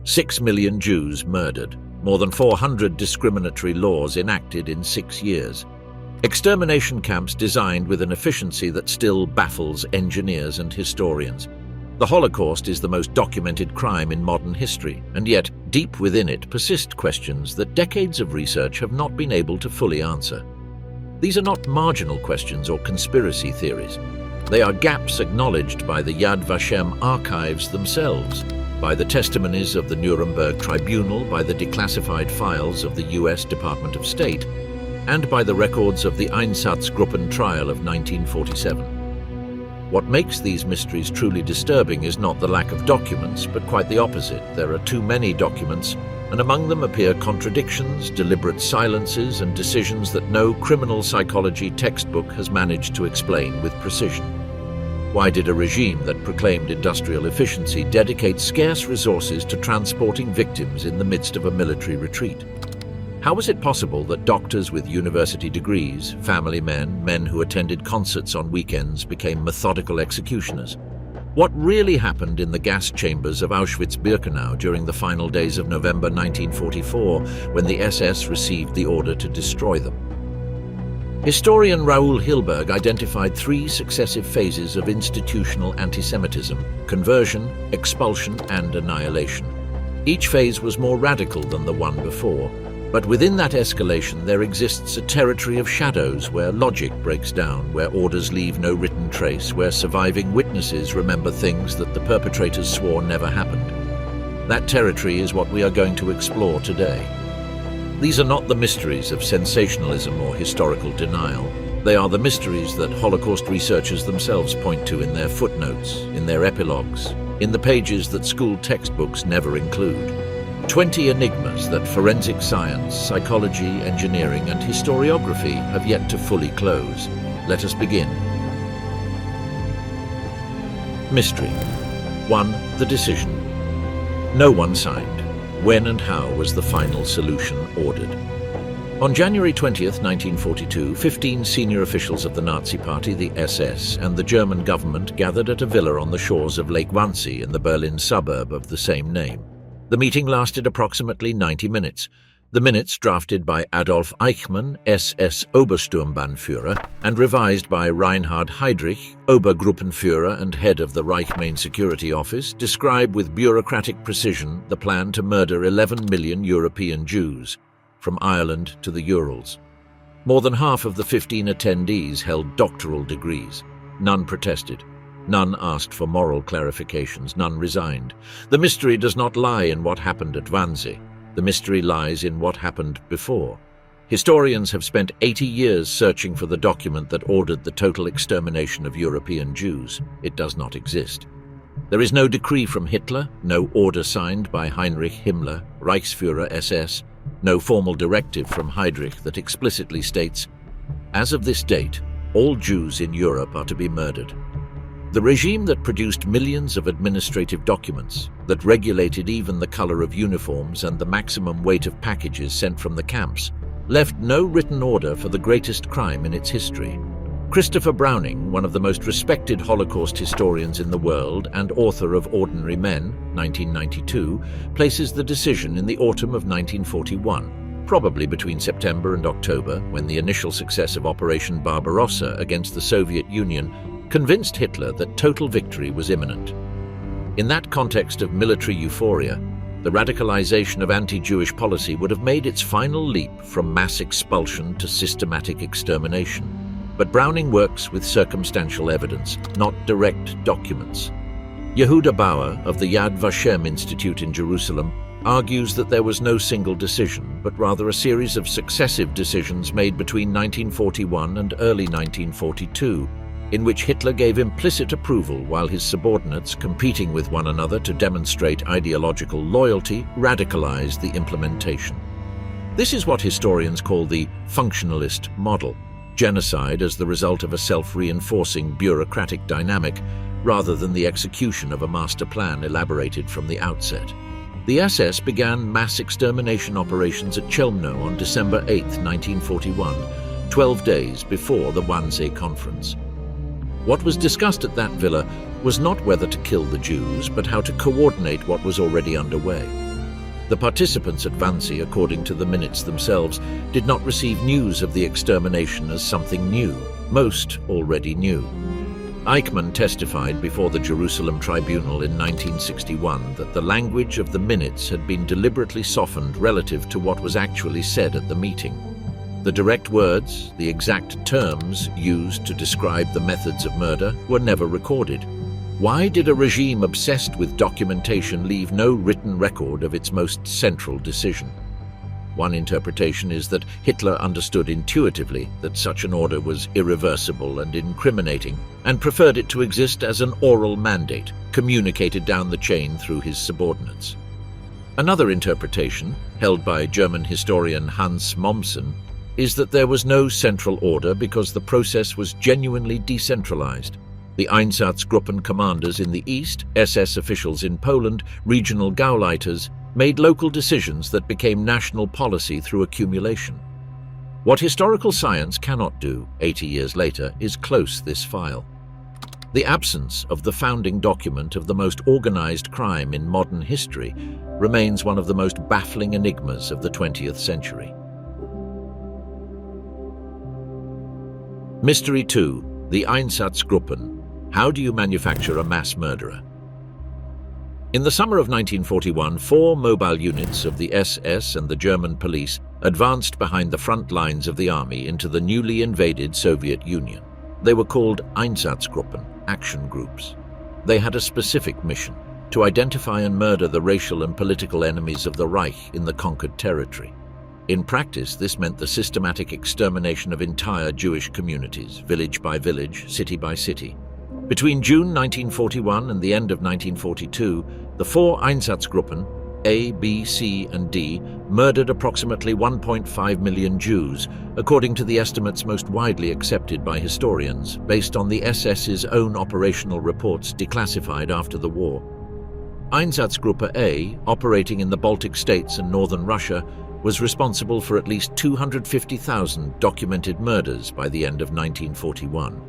6 million Jews murdered. More than 400 discriminatory laws enacted in 6 years. Extermination camps designed with an efficiency that still baffles engineers and historians. The Holocaust is the most documented crime in modern history, and yet, deep within it, persist questions that decades of research have not been able to fully answer. These are not marginal questions or conspiracy theories. They are gaps acknowledged by the Yad Vashem archives themselves, by the testimonies of the Nuremberg Tribunal, by the declassified files of the US Department of State, and by the records of the Einsatzgruppen trial of 1947. What makes these mysteries truly disturbing is not the lack of documents, but quite the opposite. There are too many documents, and among them appear contradictions, deliberate silences, and decisions that no criminal psychology textbook has managed to explain with precision. Why did a regime that proclaimed industrial efficiency dedicate scarce resources to transporting victims in the midst of a military retreat? How was it possible that doctors with university degrees, family men, men who attended concerts on weekends became methodical executioners? What really happened in the gas chambers of Auschwitz-Birkenau during the final days of November 1944, when the SS received the order to destroy them? Historian Raoul Hilberg identified 3 successive phases of institutional antisemitism: conversion, expulsion, and annihilation. Each phase was more radical than the one before, but within that escalation there exists a territory of shadows where logic breaks down, where orders leave no written trace, where surviving witnesses remember things that the perpetrators swore never happened. That territory is what we are going to explore today. These are not the mysteries of sensationalism or historical denial. They are the mysteries that Holocaust researchers themselves point to in their footnotes, in their epilogues, in the pages that school textbooks never include. 20 enigmas that forensic science, psychology, engineering, and historiography have yet to fully close. Let us begin. Mystery 1. The decision. No one signed. When and how was the final solution ordered? On January 20th, 1942, 15 senior officials of the Nazi Party, the SS, and the German government gathered at a villa on the shores of Lake Wannsee in the Berlin suburb of the same name. The meeting lasted approximately 90 minutes. The minutes, drafted by Adolf Eichmann, SS Obersturmbannführer, and revised by Reinhard Heydrich, Obergruppenführer and head of the Reich Main Security Office, describe with bureaucratic precision the plan to murder 11 million European Jews, from Ireland to the Urals. More than half of the 15 attendees held doctoral degrees. None protested. None asked for moral clarifications. None resigned. The mystery does not lie in what happened at Wannsee. The mystery lies in what happened before. Historians have spent 80 years searching for the document that ordered the total extermination of European Jews. It does not exist. There is no decree from Hitler, no order signed by Heinrich Himmler, Reichsführer SS, no formal directive from Heydrich that explicitly states, "As of this date, all Jews in Europe are to be murdered." The regime that produced millions of administrative documents, that regulated even the color of uniforms and the maximum weight of packages sent from the camps, left no written order for the greatest crime in its history. Christopher Browning, one of the most respected Holocaust historians in the world and author of Ordinary Men, 1992, places the decision in the autumn of 1941, probably between September and October, when the initial success of Operation Barbarossa against the Soviet Union convinced Hitler that total victory was imminent. In that context of military euphoria, the radicalization of anti-Jewish policy would have made its final leap from mass expulsion to systematic extermination. But Browning works with circumstantial evidence, not direct documents. Yehuda Bauer of the Yad Vashem Institute in Jerusalem argues that there was no single decision, but rather a series of successive decisions made between 1941 and early 1942, in which Hitler gave implicit approval while his subordinates, competing with one another to demonstrate ideological loyalty, radicalized the implementation. This is what historians call the functionalist model, genocide as the result of a self-reinforcing bureaucratic dynamic, rather than the execution of a master plan elaborated from the outset. The SS began mass extermination operations at Chelmno on December 8, 1941, 12 days before the Wannsee Conference. What was discussed at that villa was not whether to kill the Jews, but how to coordinate what was already underway. The participants at Wannsee, according to the minutes themselves, did not receive news of the extermination as something new. Most already knew. Eichmann testified before the Jerusalem Tribunal in 1961 that the language of the minutes had been deliberately softened relative to what was actually said at the meeting. The direct words, the exact terms used to describe the methods of murder, were never recorded. Why did a regime obsessed with documentation leave no written record of its most central decision? One interpretation is that Hitler understood intuitively that such an order was irreversible and incriminating, and preferred it to exist as an oral mandate, communicated down the chain through his subordinates. Another interpretation, held by German historian Hans Mommsen, is that there was no central order because the process was genuinely decentralized. The Einsatzgruppen commanders in the east, SS officials in Poland, regional Gauleiters, made local decisions that became national policy through accumulation. What historical science cannot do 80 years later is close this file. The absence of the founding document of the most organized crime in modern history remains one of the most baffling enigmas of the 20th century. Mystery 2. The Einsatzgruppen. How do you manufacture a mass murderer? In the summer of 1941, 4 mobile units of the SS and the German police advanced behind the front lines of the army into the newly invaded Soviet Union. They were called Einsatzgruppen, action groups. They had a specific mission: to identify and murder the racial and political enemies of the Reich in the conquered territory. In practice, this meant the systematic extermination of entire Jewish communities, village by village, city by city. Between June 1941 and the end of 1942, the 4 Einsatzgruppen, A, B, C, and D, murdered approximately 1.5 million Jews, according to the estimates most widely accepted by historians, based on the SS's own operational reports declassified after the war. Einsatzgruppe A, operating in the Baltic states and northern Russia, was responsible for at least 250,000 documented murders by the end of 1941.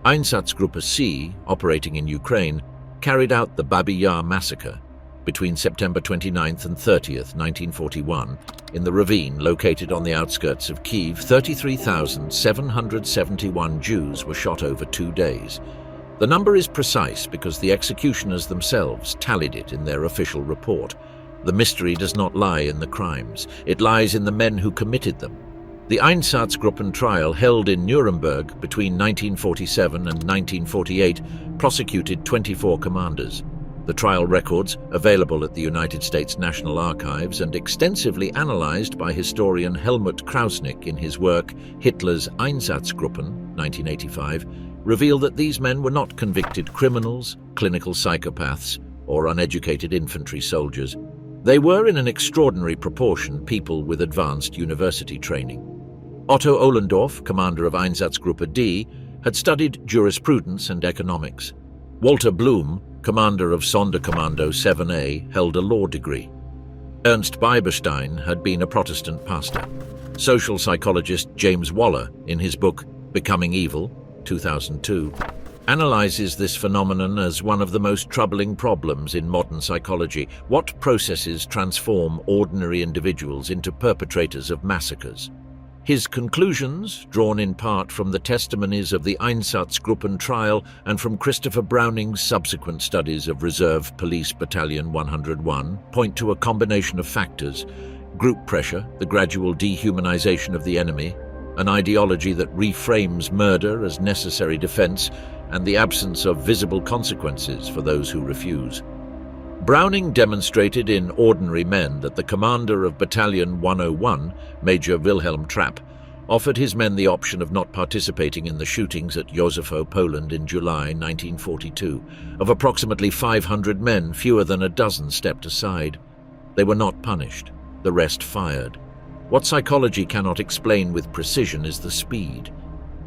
Einsatzgruppe C, operating in Ukraine, carried out the Babi Yar massacre between September 29th and 30th, 1941, in the ravine located on the outskirts of Kyiv. 33,771 Jews were shot over 2 days. The number is precise because the executioners themselves tallied it in their official report. The mystery does not lie in the crimes. It lies in the men who committed them. The Einsatzgruppen trial, held in Nuremberg between 1947 and 1948, prosecuted 24 commanders. The trial records, available at the United States National Archives and extensively analyzed by historian Helmut Krausnick in his work Hitler's Einsatzgruppen, 1985, reveal that these men were not convicted criminals, clinical psychopaths, or uneducated infantry soldiers. They were, in an extraordinary proportion, people with advanced university training. Otto Ohlendorf, commander of Einsatzgruppe D, had studied jurisprudence and economics. Walter Blum, commander of Sonderkommando 7A, held a law degree. Ernst Beiberstein had been a Protestant pastor. Social psychologist James Waller, in his book Becoming Evil, 2002, analyzes this phenomenon as one of the most troubling problems in modern psychology. What processes transform ordinary individuals into perpetrators of massacres? His conclusions, drawn in part from the testimonies of the Einsatzgruppen trial and from Christopher Browning's subsequent studies of Reserve Police Battalion 101, point to a combination of factors: group pressure, the gradual dehumanization of the enemy, an ideology that reframes murder as necessary defense, and the absence of visible consequences for those who refuse. Browning demonstrated in Ordinary Men that the commander of Battalion 101, Major Wilhelm Trapp, offered his men the option of not participating in the shootings at Józefów, Poland in July 1942. Of approximately 500 men, fewer than a dozen stepped aside. They were not punished. The rest fired. What psychology cannot explain with precision is the speed.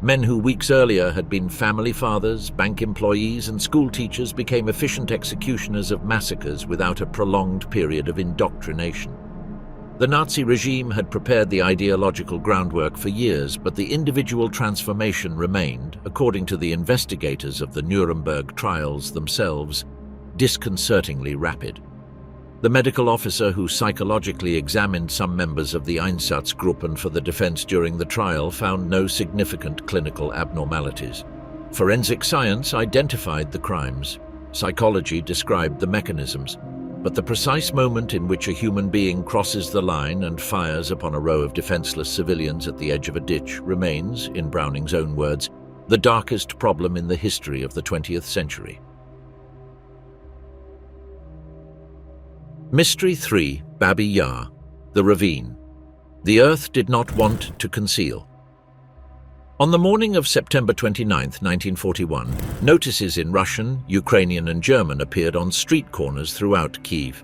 Men who weeks earlier had been family fathers, bank employees, and school teachers became efficient executioners of massacres without a prolonged period of indoctrination. The Nazi regime had prepared the ideological groundwork for years, but the individual transformation remained, according to the investigators of the Nuremberg trials themselves, disconcertingly rapid. The medical officer who psychologically examined some members of the Einsatzgruppen for the defense during the trial found no significant clinical abnormalities. Forensic science identified the crimes. Psychology described the mechanisms. But the precise moment in which a human being crosses the line and fires upon a row of defenseless civilians at the edge of a ditch remains, in Browning's own words, the darkest problem in the history of the 20th century. Mystery 3, Babi Yar, the ravine. The Earth did not want to conceal. On the morning of September 29, 1941, notices in Russian, Ukrainian and German appeared on street corners throughout Kyiv.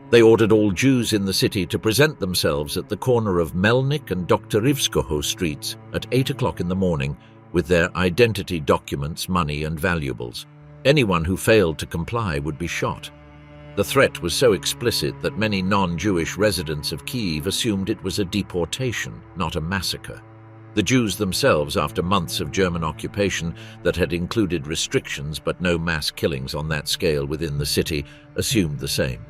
They ordered all Jews in the city to present themselves at the corner of Melnik and Doktorivskoho streets at 8 o'clock in the morning with their identity documents, money and valuables. Anyone who failed to comply would be shot. The threat was so explicit that many non-Jewish residents of Kyiv assumed it was a deportation, not a massacre. The Jews themselves, after months of German occupation that had included restrictions but no mass killings on that scale within the city, assumed the same.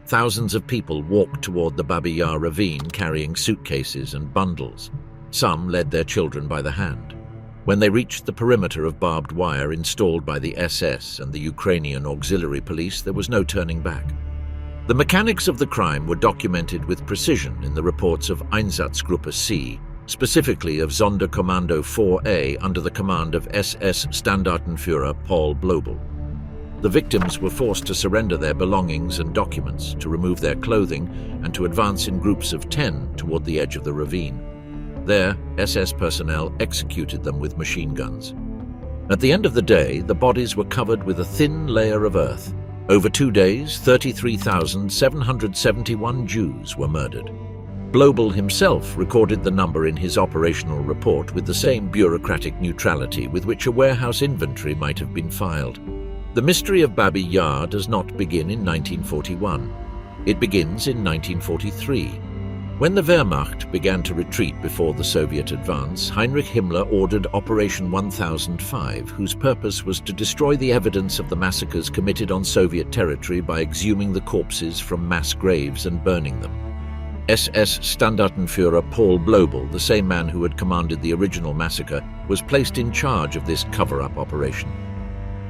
Thousands of people walked toward the Babi Yar ravine carrying suitcases and bundles. Some led their children by the hand. When they reached the perimeter of barbed wire installed by the SS and the Ukrainian auxiliary police, there was no turning back. The mechanics of the crime were documented with precision in the reports of Einsatzgruppe C, specifically of Sonderkommando 4A under the command of SS Standartenführer Paul Blobel. The victims were forced to surrender their belongings and documents, to remove their clothing, and to advance in groups of 10 toward the edge of the ravine. There, SS personnel executed them with machine guns. At the end of the day, the bodies were covered with a thin layer of earth. Over 2 days, 33,771 Jews were murdered. Blobel himself recorded the number in his operational report with the same bureaucratic neutrality with which a warehouse inventory might have been filed. The mystery of Babi Yar does not begin in 1941. It begins in 1943. When the Wehrmacht began to retreat before the Soviet advance, Heinrich Himmler ordered Operation 1005, whose purpose was to destroy the evidence of the massacres committed on Soviet territory by exhuming the corpses from mass graves and burning them. SS Standartenführer Paul Blobel, the same man who had commanded the original massacre, was placed in charge of this cover-up operation.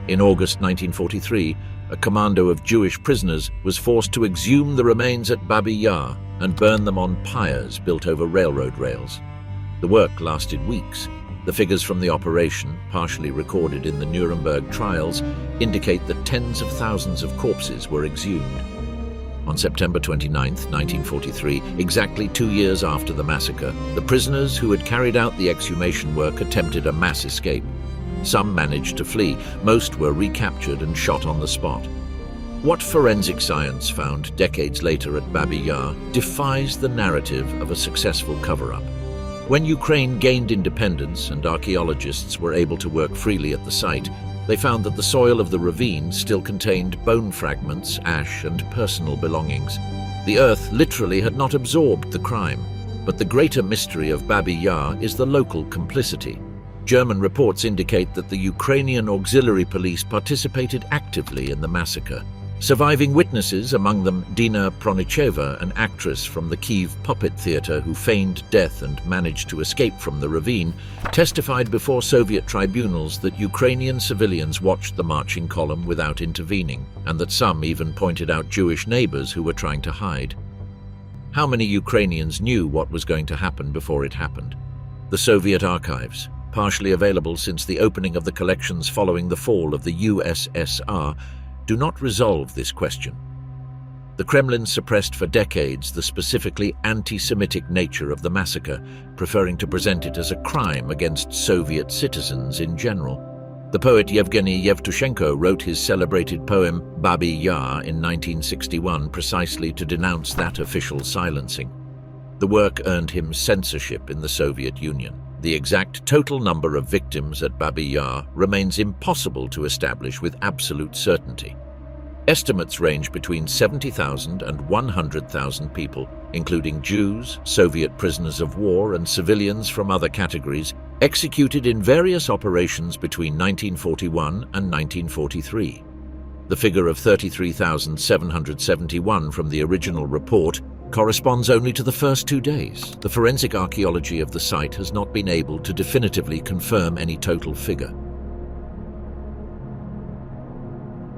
In August 1943, a commando of Jewish prisoners was forced to exhume the remains at Babi Yar and burn them on pyres built over railroad rails. The work lasted weeks. The figures from the operation, partially recorded in the Nuremberg trials, indicate that tens of thousands of corpses were exhumed. On September 29, 1943, exactly 2 years after the massacre, the prisoners who had carried out the exhumation work attempted a mass escape. Some managed to flee, most were recaptured and shot on the spot. What forensic science found decades later at Babi Yar defies the narrative of a successful cover-up. When Ukraine gained independence and archaeologists were able to work freely at the site, they found that the soil of the ravine still contained bone fragments, ash, and personal belongings. The earth literally had not absorbed the crime, but the greater mystery of Babi Yar is the local complicity. German reports indicate that the Ukrainian auxiliary police participated actively in the massacre. Surviving witnesses, among them Dina Pronicheva, an actress from the Kyiv puppet theater who feigned death and managed to escape from the ravine, testified before Soviet tribunals that Ukrainian civilians watched the marching column without intervening, and that some even pointed out Jewish neighbors who were trying to hide. How many Ukrainians knew what was going to happen before it happened? The Soviet archives, partially available since the opening of the collections following the fall of the USSR, do not resolve this question. The Kremlin suppressed for decades the specifically anti-Semitic nature of the massacre, preferring to present it as a crime against Soviet citizens in general. The poet Yevgeny Yevtushenko wrote his celebrated poem Babi Yar in 1961 precisely to denounce that official silencing. The work earned him censorship in the Soviet Union. The exact total number of victims at Babi Yar remains impossible to establish with absolute certainty. Estimates range between 70,000 and 100,000 people, including Jews, Soviet prisoners of war, and civilians from other categories, executed in various operations between 1941 and 1943. The figure of 33,771 from the original report corresponds only to the first 2 days. The forensic archaeology of the site has not been able to definitively confirm any total figure.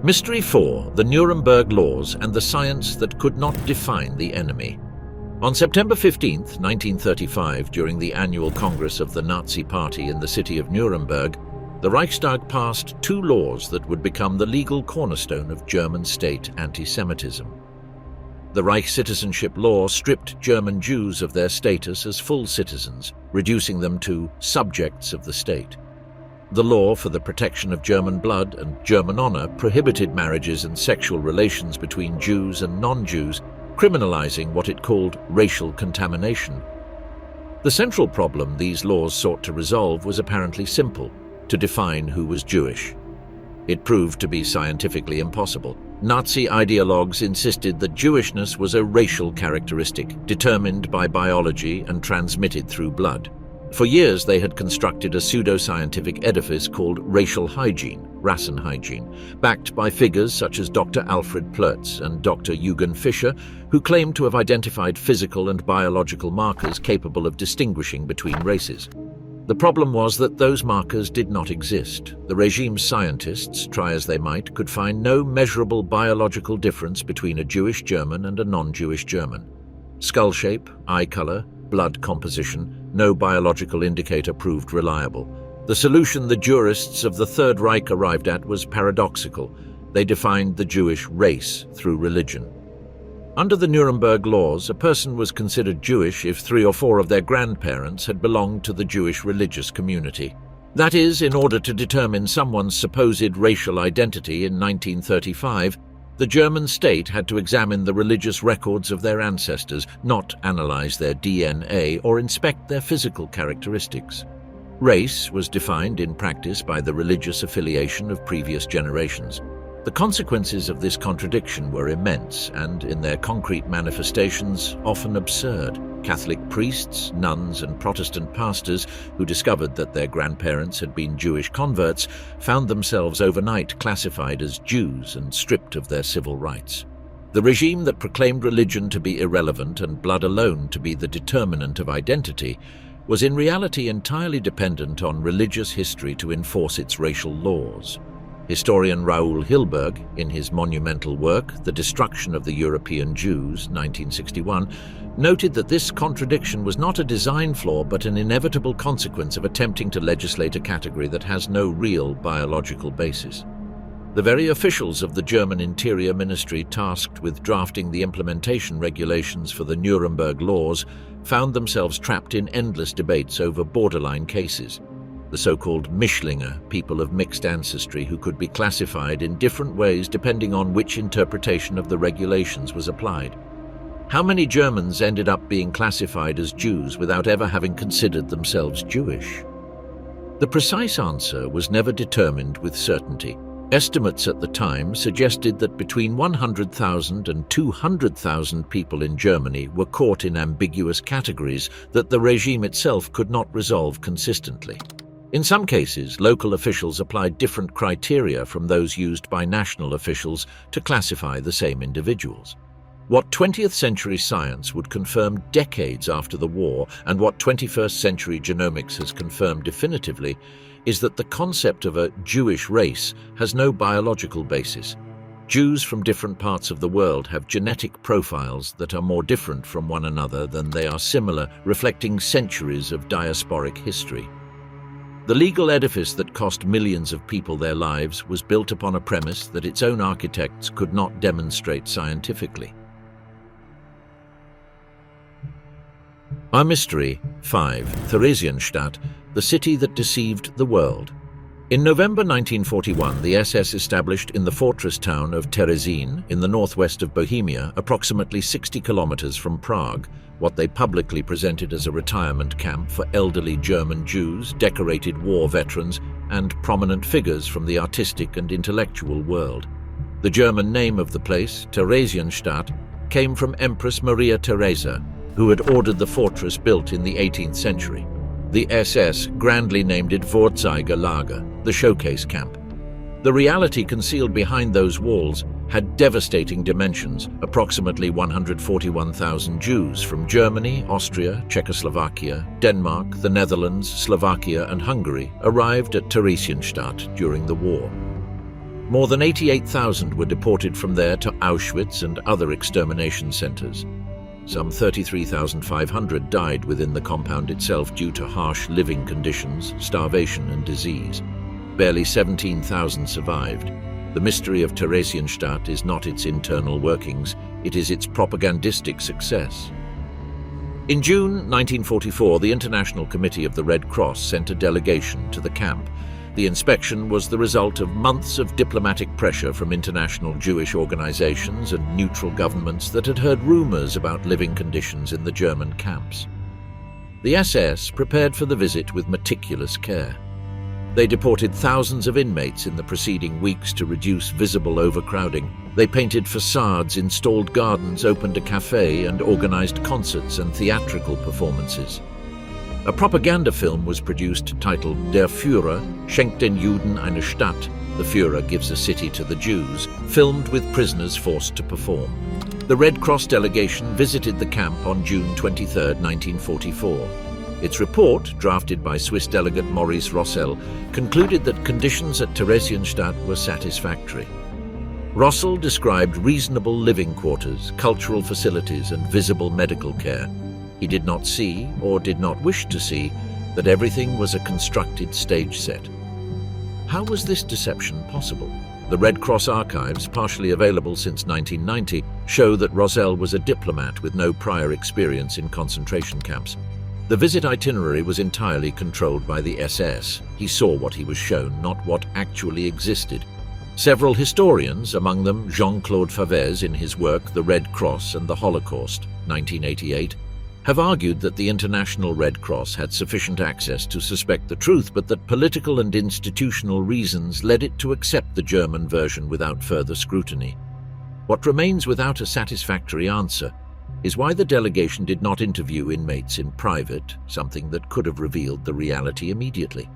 Mystery 4: The Nuremberg Laws and the Science that Could Not Define the Enemy. On September 15, 1935, during the annual Congress of the Nazi Party in the city of Nuremberg, the Reichstag passed 2 laws that would become the legal cornerstone of German state anti-Semitism. The Reich Citizenship Law stripped German Jews of their status as full citizens, reducing them to subjects of the state. The law for the protection of German blood and German honor prohibited marriages and sexual relations between Jews and non-Jews, criminalizing what it called racial contamination. The central problem these laws sought to resolve was apparently simple: to define who was Jewish. It proved to be scientifically impossible. Nazi ideologues insisted that Jewishness was a racial characteristic, determined by biology and transmitted through blood. For years they had constructed a pseudo-scientific edifice called racial hygiene, Rassenhygiene, backed by figures such as Dr. Alfred Plötz and Dr. Eugen Fischer, who claimed to have identified physical and biological markers capable of distinguishing between races. The problem was that those markers did not exist. The regime's scientists, try as they might, could find no measurable biological difference between a Jewish German and a non-Jewish German. Skull shape, eye color, blood composition, no biological indicator proved reliable. The solution the jurists of the Third Reich arrived at was paradoxical. They defined the Jewish race through religion. Under the Nuremberg laws, a person was considered Jewish if 3 or 4 of their grandparents had belonged to the Jewish religious community. That is, in order to determine someone's supposed racial identity in 1935, the German state had to examine the religious records of their ancestors, not analyze their DNA or inspect their physical characteristics. Race was defined in practice by the religious affiliation of previous generations. The consequences of this contradiction were immense and, in their concrete manifestations, often absurd. Catholic priests, nuns, and Protestant pastors who discovered that their grandparents had been Jewish converts found themselves overnight classified as Jews and stripped of their civil rights. The regime that proclaimed religion to be irrelevant and blood alone to be the determinant of identity was in reality entirely dependent on religious history to enforce its racial laws. Historian Raoul Hilberg, in his monumental work, The Destruction of the European Jews, 1961, noted that this contradiction was not a design flaw but an inevitable consequence of attempting to legislate a category that has no real biological basis. The very officials of the German Interior Ministry tasked with drafting the implementation regulations for the Nuremberg laws found themselves trapped in endless debates over borderline cases. The so-called Mischlinge, people of mixed ancestry who could be classified in different ways depending on which interpretation of the regulations was applied. How many Germans ended up being classified as Jews without ever having considered themselves Jewish? The precise answer was never determined with certainty. Estimates at the time suggested that between 100,000 and 200,000 people in Germany were caught in ambiguous categories that the regime itself could not resolve consistently. In some cases, local officials applied different criteria from those used by national officials to classify the same individuals. What 20th century science would confirm decades after the war, and what 21st century genomics has confirmed definitively, is that the concept of a Jewish race has no biological basis. Jews from different parts of the world have genetic profiles that are more different from one another than they are similar, reflecting centuries of diasporic history. The legal edifice that cost millions of people their lives was built upon a premise that its own architects could not demonstrate scientifically. Our Mystery 5. Theresienstadt, the city that deceived the world. In November 1941, the SS established in the fortress town of Terezín in the northwest of Bohemia, approximately 60 kilometers from Prague, what they publicly presented as a retirement camp for elderly German Jews, decorated war veterans, and prominent figures from the artistic and intellectual world. The German name of the place, Theresienstadt, came from Empress Maria Theresa, who had ordered the fortress built in the 18th century. The SS grandly named it Vorzeigelagger, the showcase camp. The reality concealed behind those walls had devastating dimensions. Approximately 141,000 Jews from Germany, Austria, Czechoslovakia, Denmark, the Netherlands, Slovakia and Hungary arrived at Theresienstadt during the war. More than 88,000 were deported from there to Auschwitz and other extermination centers. Some 33,500 died within the compound itself due to harsh living conditions, starvation and disease. Barely 17,000 survived. The mystery of Theresienstadt is not its internal workings, it is its propagandistic success. In June 1944, the International Committee of the Red Cross sent a delegation to the camp. The inspection was the result of months of diplomatic pressure from international Jewish organizations and neutral governments that had heard rumors about living conditions in the German camps. The SS prepared for the visit with meticulous care. They deported thousands of inmates in the preceding weeks to reduce visible overcrowding. They painted facades, installed gardens, opened a cafe, and organized concerts and theatrical performances. A propaganda film was produced titled Der Führer schenkt den Juden eine Stadt, The Führer Gives a City to the Jews, filmed with prisoners forced to perform. The Red Cross delegation visited the camp on June 23, 1944. Its report, drafted by Swiss delegate Maurice Rossel, concluded that conditions at Theresienstadt were satisfactory. Rossel described reasonable living quarters, cultural facilities and visible medical care. He did not see, or did not wish to see, that everything was a constructed stage set. How was this deception possible? The Red Cross archives, partially available since 1990, show that Rossel was a diplomat with no prior experience in concentration camps. The visit itinerary was entirely controlled by the SS. He saw what he was shown, not what actually existed. Several historians, among them Jean-Claude Favez in his work The Red Cross and the Holocaust, 1988, have argued that the International Red Cross had sufficient access to suspect the truth, but that political and institutional reasons led it to accept the German version without further scrutiny. What remains without a satisfactory answer is why the delegation did not interview inmates in private, something that could have revealed the reality immediately.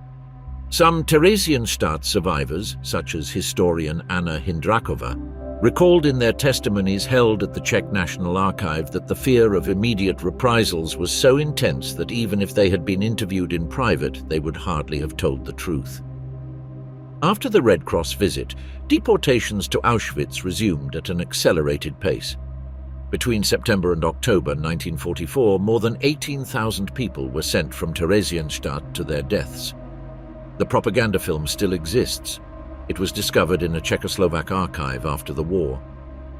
Some Theresienstadt survivors, such as historian Anna Hindrakova, recalled in their testimonies held at the Czech National Archive that the fear of immediate reprisals was so intense that even if they had been interviewed in private, they would hardly have told the truth. After the Red Cross visit, deportations to Auschwitz resumed at an accelerated pace. Between September and October 1944, more than 18,000 people were sent from Theresienstadt to their deaths. The propaganda film still exists. It was discovered in a Czechoslovak archive after the war.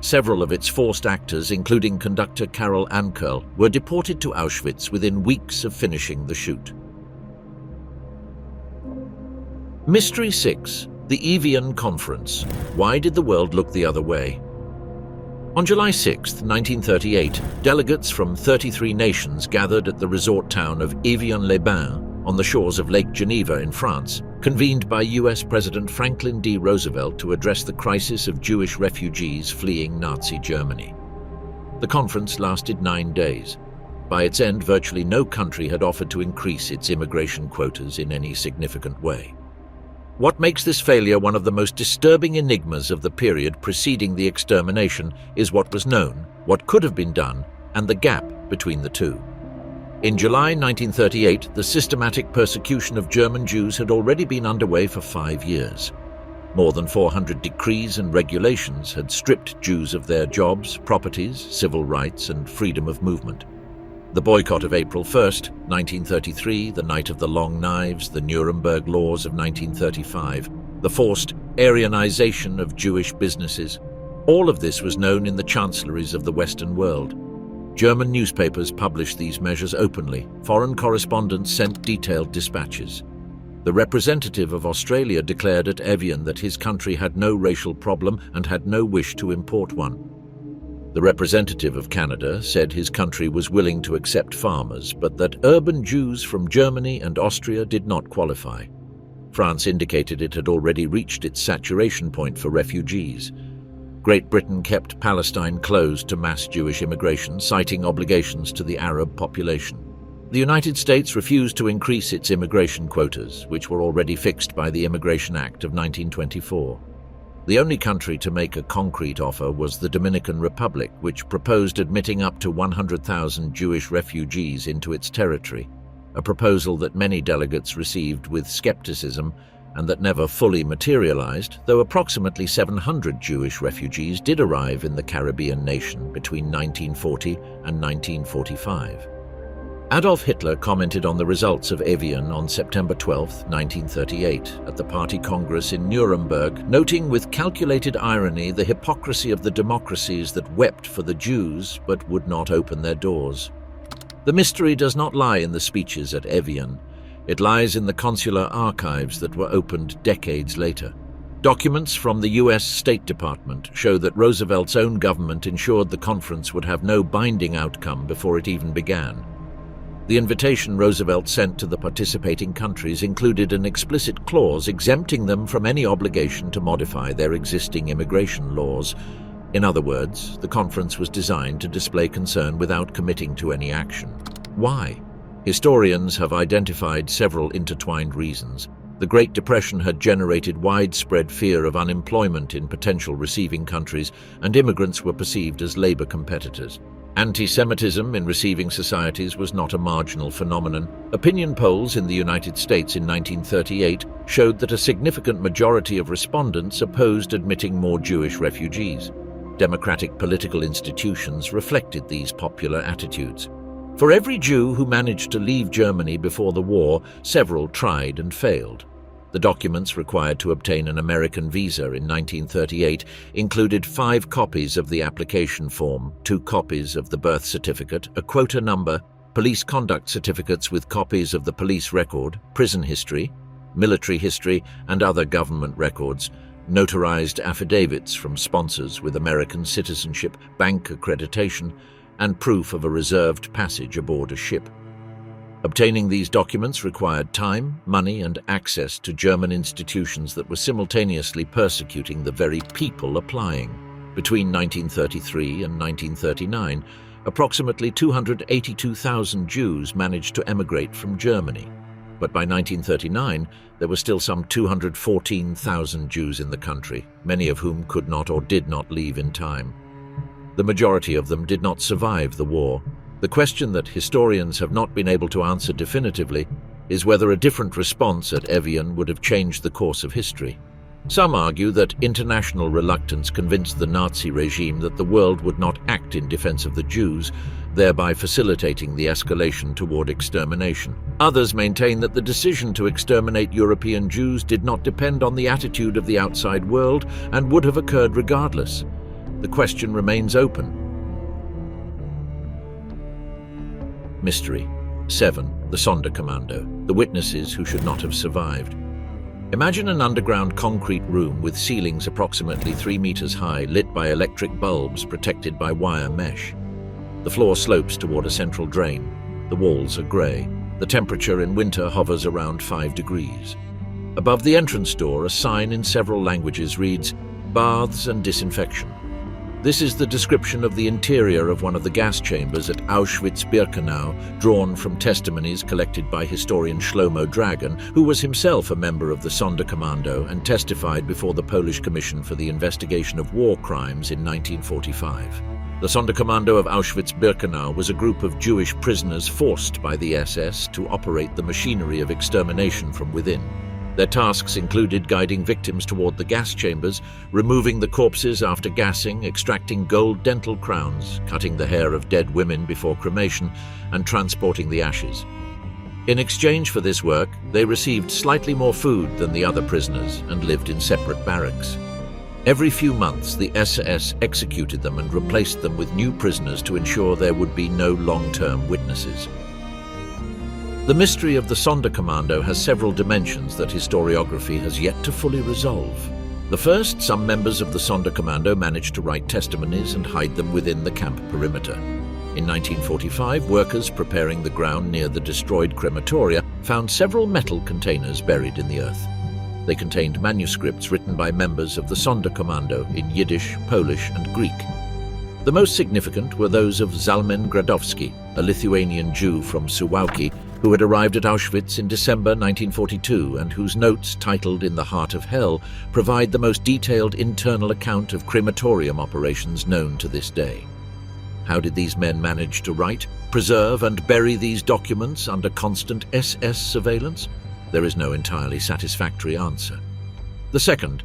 Several of its forced actors, including conductor Karel Ankerl, were deported to Auschwitz within weeks of finishing the shoot. Mystery 6. The Évian Conference. Why did the world look the other way? On July 6, 1938, delegates from 33 nations gathered at the resort town of Évian-les-Bains on the shores of Lake Geneva in France, convened by US President Franklin D. Roosevelt to address the crisis of Jewish refugees fleeing Nazi Germany. The conference lasted 9 days. By its end, virtually no country had offered to increase its immigration quotas in any significant way. What makes this failure one of the most disturbing enigmas of the period preceding the extermination is what was known, what could have been done, and the gap between the two. In July 1938, the systematic persecution of German Jews had already been underway for 5 years. More than 400 decrees and regulations had stripped Jews of their jobs, properties, civil rights, and freedom of movement. The boycott of April 1, 1933, the Night of the Long Knives, the Nuremberg Laws of 1935, the forced Aryanization of Jewish businesses, all of this was known in the chancelleries of the Western world. German newspapers published these measures openly. Foreign correspondents sent detailed dispatches. The representative of Australia declared at Évian that his country had no racial problem and had no wish to import one. The representative of Canada said his country was willing to accept farmers, but that urban Jews from Germany and Austria did not qualify. France indicated it had already reached its saturation point for refugees. Great Britain kept Palestine closed to mass Jewish immigration, citing obligations to the Arab population. The United States refused to increase its immigration quotas, which were already fixed by the Immigration Act of 1924. The only country to make a concrete offer was the Dominican Republic, which proposed admitting up to 100,000 Jewish refugees into its territory, a proposal that many delegates received with skepticism and that never fully materialized, though approximately 700 Jewish refugees did arrive in the Caribbean nation between 1940 and 1945. Adolf Hitler commented on the results of Évian on September 12, 1938, at the Party Congress in Nuremberg, noting with calculated irony the hypocrisy of the democracies that wept for the Jews but would not open their doors. The mystery does not lie in the speeches at Évian. It lies in the consular archives that were opened decades later. Documents from the U.S. State Department show that Roosevelt's own government ensured the conference would have no binding outcome before it even began. The invitation Roosevelt sent to the participating countries included an explicit clause exempting them from any obligation to modify their existing immigration laws. In other words, the conference was designed to display concern without committing to any action. Why? Historians have identified several intertwined reasons. The Great Depression had generated widespread fear of unemployment in potential receiving countries, and immigrants were perceived as labor competitors. Anti-Semitism in receiving societies was not a marginal phenomenon. Opinion polls in the United States in 1938 showed that a significant majority of respondents opposed admitting more Jewish refugees. Democratic political institutions reflected these popular attitudes. For every Jew who managed to leave Germany before the war, several tried and failed. The documents required to obtain an American visa in 1938 included 5 copies of the application form, 2 copies of the birth certificate, a quota number, police conduct certificates with copies of the police record, prison history, military history, and other government records, notarized affidavits from sponsors with American citizenship, bank accreditation, and proof of a reserved passage aboard a ship. Obtaining these documents required time, money, and access to German institutions that were simultaneously persecuting the very people applying. Between 1933 and 1939, approximately 282,000 Jews managed to emigrate from Germany. But by 1939, there were still some 214,000 Jews in the country, many of whom could not or did not leave in time. The majority of them did not survive the war. The question that historians have not been able to answer definitively is whether a different response at Évian would have changed the course of history. Some argue that international reluctance convinced the Nazi regime that the world would not act in defense of the Jews, thereby facilitating the escalation toward extermination. Others maintain that the decision to exterminate European Jews did not depend on the attitude of the outside world and would have occurred regardless. The question remains open. Mystery. 7. The Sonderkommando, the witnesses who should not have survived. Imagine an underground concrete room with ceilings approximately 3 meters high, lit by electric bulbs protected by wire mesh. The floor slopes toward a central drain. The walls are grey. The temperature in winter hovers around 5 degrees. Above the entrance door, a sign in several languages reads, "Baths and disinfection." This is the description of the interior of one of the gas chambers at Auschwitz-Birkenau, drawn from testimonies collected by historian Shlomo Dragan, who was himself a member of the Sonderkommando and testified before the Polish Commission for the Investigation of War Crimes in 1945. The Sonderkommando of Auschwitz-Birkenau was a group of Jewish prisoners forced by the SS to operate the machinery of extermination from within. Their tasks included guiding victims toward the gas chambers, removing the corpses after gassing, extracting gold dental crowns, cutting the hair of dead women before cremation, and transporting the ashes. In exchange for this work, they received slightly more food than the other prisoners and lived in separate barracks. Every few months, the SS executed them and replaced them with new prisoners to ensure there would be no long-term witnesses. The mystery of the Sonderkommando has several dimensions that historiography has yet to fully resolve. The first, some members of the Sonderkommando managed to write testimonies and hide them within the camp perimeter. In 1945, workers preparing the ground near the destroyed crematoria found several metal containers buried in the earth. They contained manuscripts written by members of the Sonderkommando in Yiddish, Polish, and Greek. The most significant were those of Zalmen Gradowski, a Lithuanian Jew from Suwałki, who had arrived at Auschwitz in December 1942 and whose notes, titled In the Heart of Hell, provide the most detailed internal account of crematorium operations known to this day. How did these men manage to write, preserve and bury these documents under constant SS surveillance? There is no entirely satisfactory answer. The second,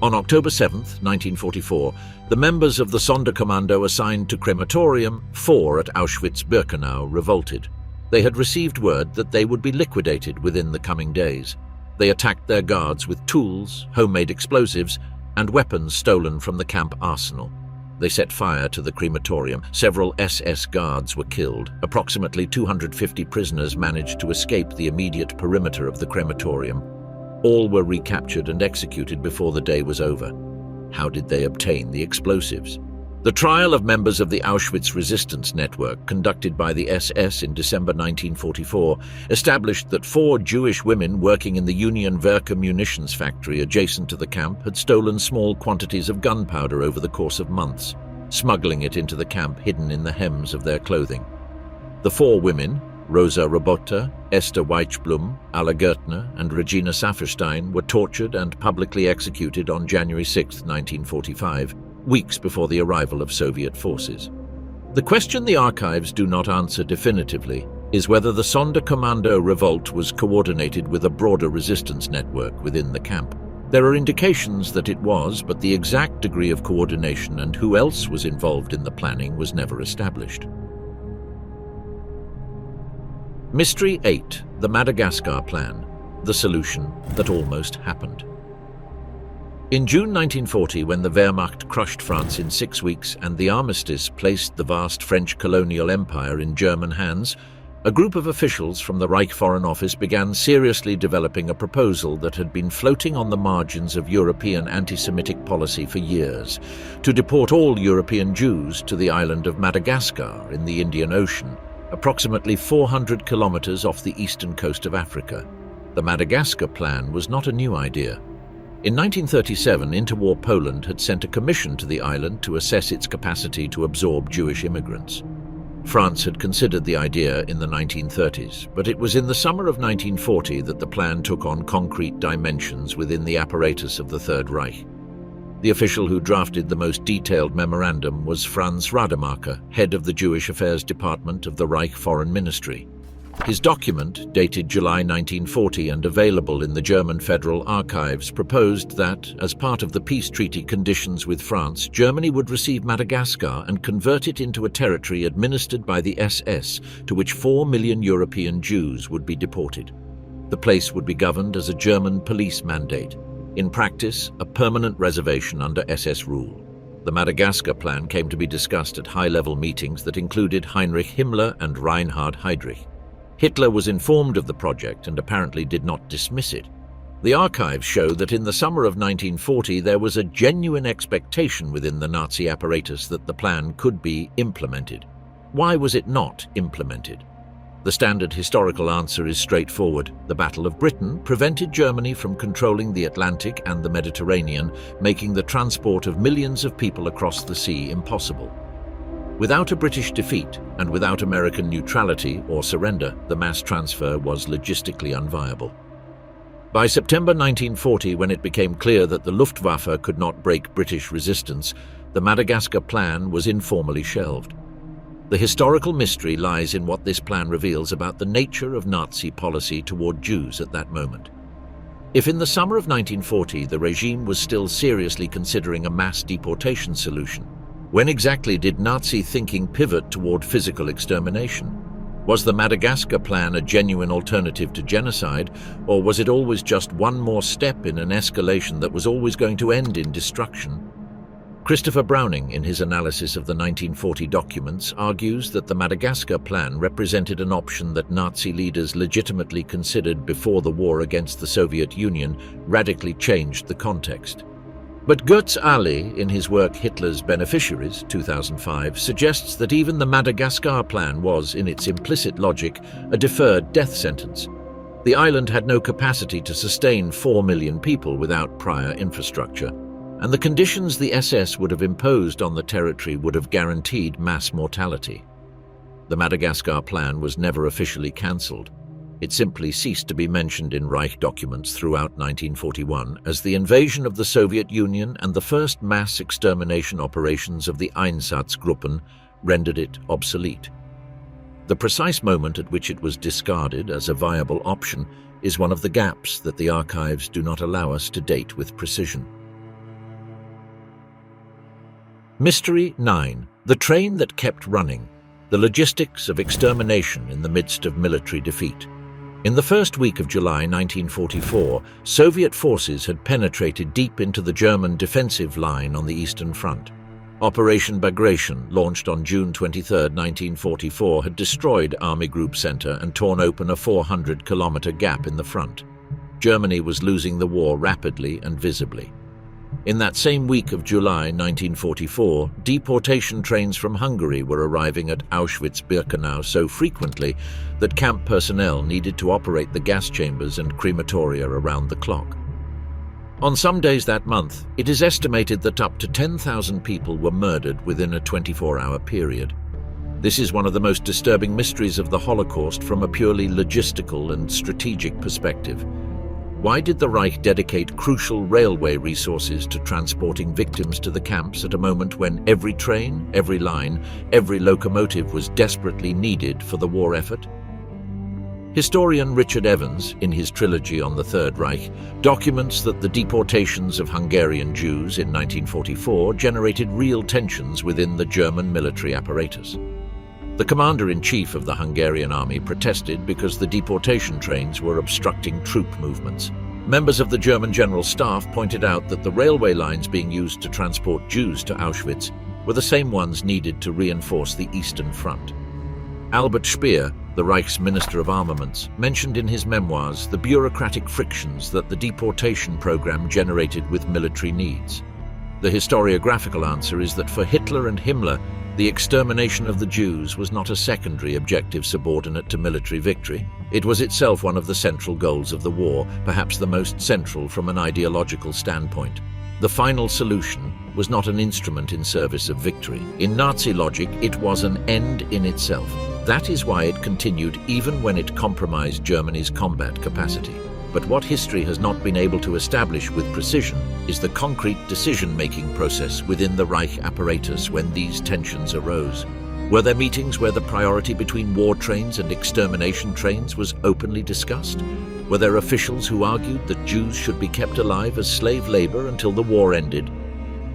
on October 7, 1944, the members of the Sonderkommando assigned to Crematorium 4 at Auschwitz-Birkenau revolted. They had received word that they would be liquidated within the coming days. They attacked their guards with tools, homemade explosives, and weapons stolen from the camp arsenal. They set fire to the crematorium. Several SS guards were killed. Approximately 250 prisoners managed to escape the immediate perimeter of the crematorium. All were recaptured and executed before the day was over. How did they obtain the explosives? The trial of members of the Auschwitz resistance network, conducted by the SS in December 1944, established that 4 Jewish women working in the Union Werke munitions factory adjacent to the camp had stolen small quantities of gunpowder over the course of months, smuggling it into the camp hidden in the hems of their clothing. The 4 women, Rosa Robota, Esther Weichblum, Alla Gertner, and Regina Safferstein, were tortured and publicly executed on January 6, 1945, weeks before the arrival of Soviet forces. The question the archives do not answer definitively is whether the Sonderkommando revolt was coordinated with a broader resistance network within the camp. There are indications that it was, but the exact degree of coordination and who else was involved in the planning was never established. Mystery 8, the Madagascar Plan, the solution that almost happened. In June 1940, when the Wehrmacht crushed France in 6 weeks and the armistice placed the vast French colonial empire in German hands, a group of officials from the Reich Foreign Office began seriously developing a proposal that had been floating on the margins of European anti-Semitic policy for years, to deport all European Jews to the island of Madagascar in the Indian Ocean, approximately 400 kilometers off the eastern coast of Africa. The Madagascar Plan was not a new idea. In 1937, interwar Poland had sent a commission to the island to assess its capacity to absorb Jewish immigrants. France had considered the idea in the 1930s, but it was in the summer of 1940 that the plan took on concrete dimensions within the apparatus of the Third Reich. The official who drafted the most detailed memorandum was Franz Rademacher, head of the Jewish Affairs Department of the Reich Foreign Ministry. His document, dated July 1940 and available in the German Federal Archives, proposed that, as part of the peace treaty conditions with France, Germany would receive Madagascar and convert it into a territory administered by the SS, to which 4 million European Jews would be deported. The place would be governed as a German police mandate. In practice, a permanent reservation under SS rule. The Madagascar Plan came to be discussed at high-level meetings that included Heinrich Himmler and Reinhard Heydrich. Hitler was informed of the project and apparently did not dismiss it. The archives show that in the summer of 1940 there was a genuine expectation within the Nazi apparatus that the plan could be implemented. Why was it not implemented? The standard historical answer is straightforward. The Battle of Britain prevented Germany from controlling the Atlantic and the Mediterranean, making the transport of millions of people across the sea impossible. Without a British defeat and without American neutrality or surrender, the mass transfer was logistically unviable. By September 1940, when it became clear that the Luftwaffe could not break British resistance, the Madagascar Plan was informally shelved. The historical mystery lies in what this plan reveals about the nature of Nazi policy toward Jews at that moment. If in the summer of 1940 the regime was still seriously considering a mass deportation solution, when exactly did Nazi thinking pivot toward physical extermination? Was the Madagascar Plan a genuine alternative to genocide, or was it always just one more step in an escalation that was always going to end in destruction? Christopher Browning, in his analysis of the 1940 documents, argues that the Madagascar Plan represented an option that Nazi leaders legitimately considered before the war against the Soviet Union radically changed the context. But Götz Ali, in his work Hitler's Beneficiaries, 2005, suggests that even the Madagascar Plan was, in its implicit logic, a deferred death sentence. The island had no capacity to sustain 4 million people without prior infrastructure. and the conditions the SS would have imposed on the territory would have guaranteed mass mortality. The Madagascar Plan was never officially cancelled. It simply ceased to be mentioned in Reich documents throughout 1941 as the invasion of the Soviet Union and the first mass extermination operations of the Einsatzgruppen rendered it obsolete. The precise moment at which it was discarded as a viable option is one of the gaps that the archives do not allow us to date with precision. Mystery 9. The train that kept running. The logistics of extermination in the midst of military defeat. In the first week of July 1944, Soviet forces had penetrated deep into the German defensive line on the Eastern Front. Operation Bagration, launched on June 23, 1944, had destroyed Army Group Center and torn open a 400-kilometer gap in the front. Germany was losing the war rapidly and visibly. In that same week of July 1944, deportation trains from Hungary were arriving at Auschwitz-Birkenau so frequently that camp personnel needed to operate the gas chambers and crematoria around the clock. On some days that month, it is estimated that up to 10,000 people were murdered within a 24-hour period. This is one of the most disturbing mysteries of the Holocaust from a purely logistical and strategic perspective. Why did the Reich dedicate crucial railway resources to transporting victims to the camps at a moment when every train, every line, every locomotive was desperately needed for the war effort? Historian Richard Evans, in his trilogy on the Third Reich, documents that the deportations of Hungarian Jews in 1944 generated real tensions within the German military apparatus. The commander-in-chief of the Hungarian army protested because the deportation trains were obstructing troop movements. Members of the German General Staff pointed out that the railway lines being used to transport Jews to Auschwitz were the same ones needed to reinforce the Eastern Front. Albert Speer, the Reich's Minister of Armaments, mentioned in his memoirs the bureaucratic frictions that the deportation program generated with military needs. The historiographical answer is that for Hitler and Himmler, the extermination of the Jews was not a secondary objective subordinate to military victory. It was itself one of the central goals of the war, perhaps the most central from an ideological standpoint. The final solution was not an instrument in service of victory. In Nazi logic, it was an end in itself. That is why it continued even when it compromised Germany's combat capacity. But what history has not been able to establish with precision is the concrete decision-making process within the Reich apparatus when these tensions arose. Were there meetings where the priority between war trains and extermination trains was openly discussed? Were there officials who argued that Jews should be kept alive as slave labor until the war ended?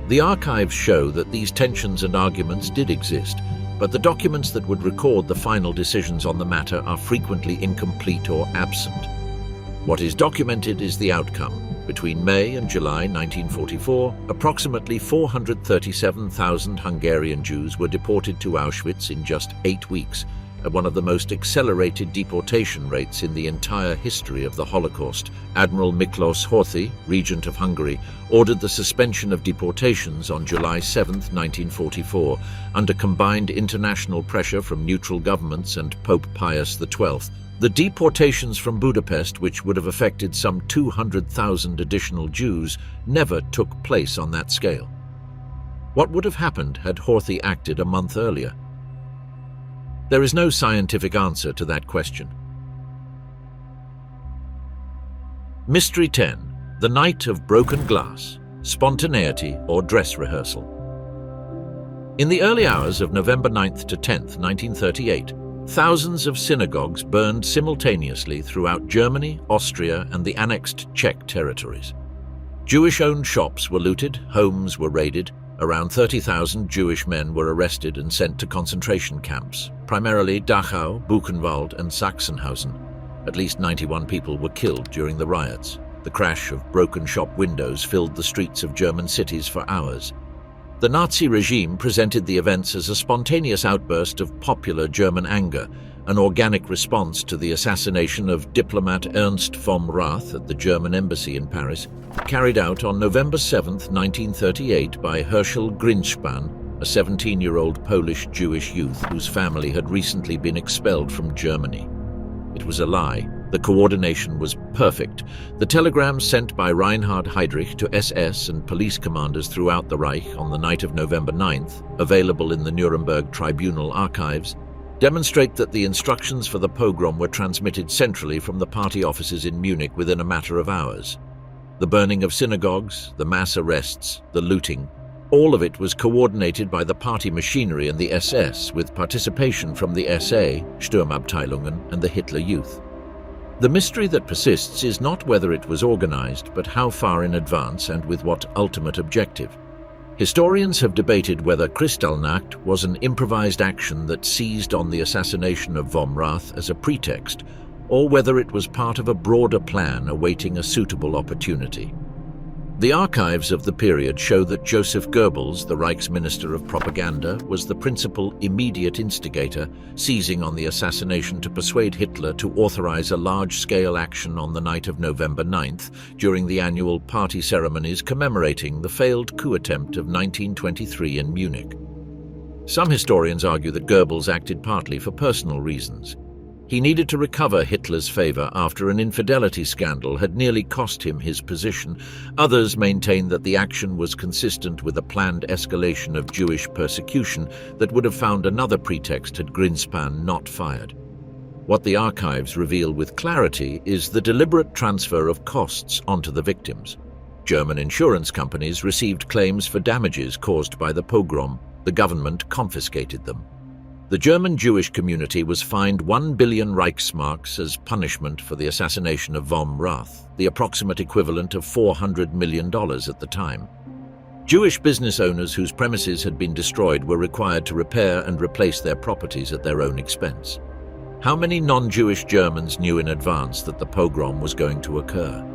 The archives show that these tensions and arguments did exist, but the documents that would record the final decisions on the matter are frequently incomplete or absent. What is documented is the outcome. Between May and July 1944, approximately 437,000 Hungarian Jews were deported to Auschwitz in just 8 weeks, at one of the most accelerated deportation rates in the entire history of the Holocaust. Admiral Miklos Horthy, Regent of Hungary, ordered the suspension of deportations on July 7, 1944, under combined international pressure from neutral governments and Pope Pius XII. The deportations from Budapest, which would have affected some 200,000 additional Jews, never took place on that scale. What would have happened had Horthy acted a month earlier? There is no scientific answer to that question. Mystery 10. The Night of Broken Glass, Spontaneity or Dress Rehearsal. In the early hours of November 9th to 10th, 1938, thousands of synagogues burned simultaneously throughout Germany, Austria, and the annexed Czech territories. Jewish-owned shops were looted, homes were raided, around 30,000 Jewish men were arrested and sent to concentration camps, primarily Dachau, Buchenwald, and Sachsenhausen. At least 91 people were killed during the riots. The crash of broken shop windows filled the streets of German cities for hours. The Nazi regime presented the events as a spontaneous outburst of popular German anger, an organic response to the assassination of diplomat Ernst vom Rath at the German embassy in Paris, carried out on November 7, 1938 by Herschel Grinspan, a 17-year-old Polish Jewish youth whose family had recently been expelled from Germany. It was a lie. The coordination was perfect. The telegrams sent by Reinhard Heydrich to SS and police commanders throughout the Reich on the night of November 9th, available in the Nuremberg Tribunal archives, demonstrate that the instructions for the pogrom were transmitted centrally from the party offices in Munich within a matter of hours. The burning of synagogues, the mass arrests, the looting, all of it was coordinated by the party machinery and the SS, with participation from the SA, Sturmabteilungen, and the Hitler Youth. The mystery that persists is not whether it was organized, but how far in advance and with what ultimate objective. Historians have debated whether Kristallnacht was an improvised action that seized on the assassination of von Rath as a pretext, or whether it was part of a broader plan awaiting a suitable opportunity. The archives of the period show that Joseph Goebbels, the Reich's Minister of Propaganda, was the principal immediate instigator, seizing on the assassination to persuade Hitler to authorize a large-scale action on the night of November 9th during the annual party ceremonies commemorating the failed coup attempt of 1923 in Munich. Some historians argue that Goebbels acted partly for personal reasons. He needed to recover Hitler's favor after an infidelity scandal had nearly cost him his position. Others maintain that the action was consistent with a planned escalation of Jewish persecution that would have found another pretext had Greenspan not fired. What the archives reveal with clarity is the deliberate transfer of costs onto the victims. German insurance companies received claims for damages caused by the pogrom. The government confiscated them. The German Jewish community was fined 1 billion Reichsmarks as punishment for the assassination of von Rath, the approximate equivalent of $400 million at the time. Jewish business owners whose premises had been destroyed were required to repair and replace their properties at their own expense. How many non-Jewish Germans knew in advance that the pogrom was going to occur?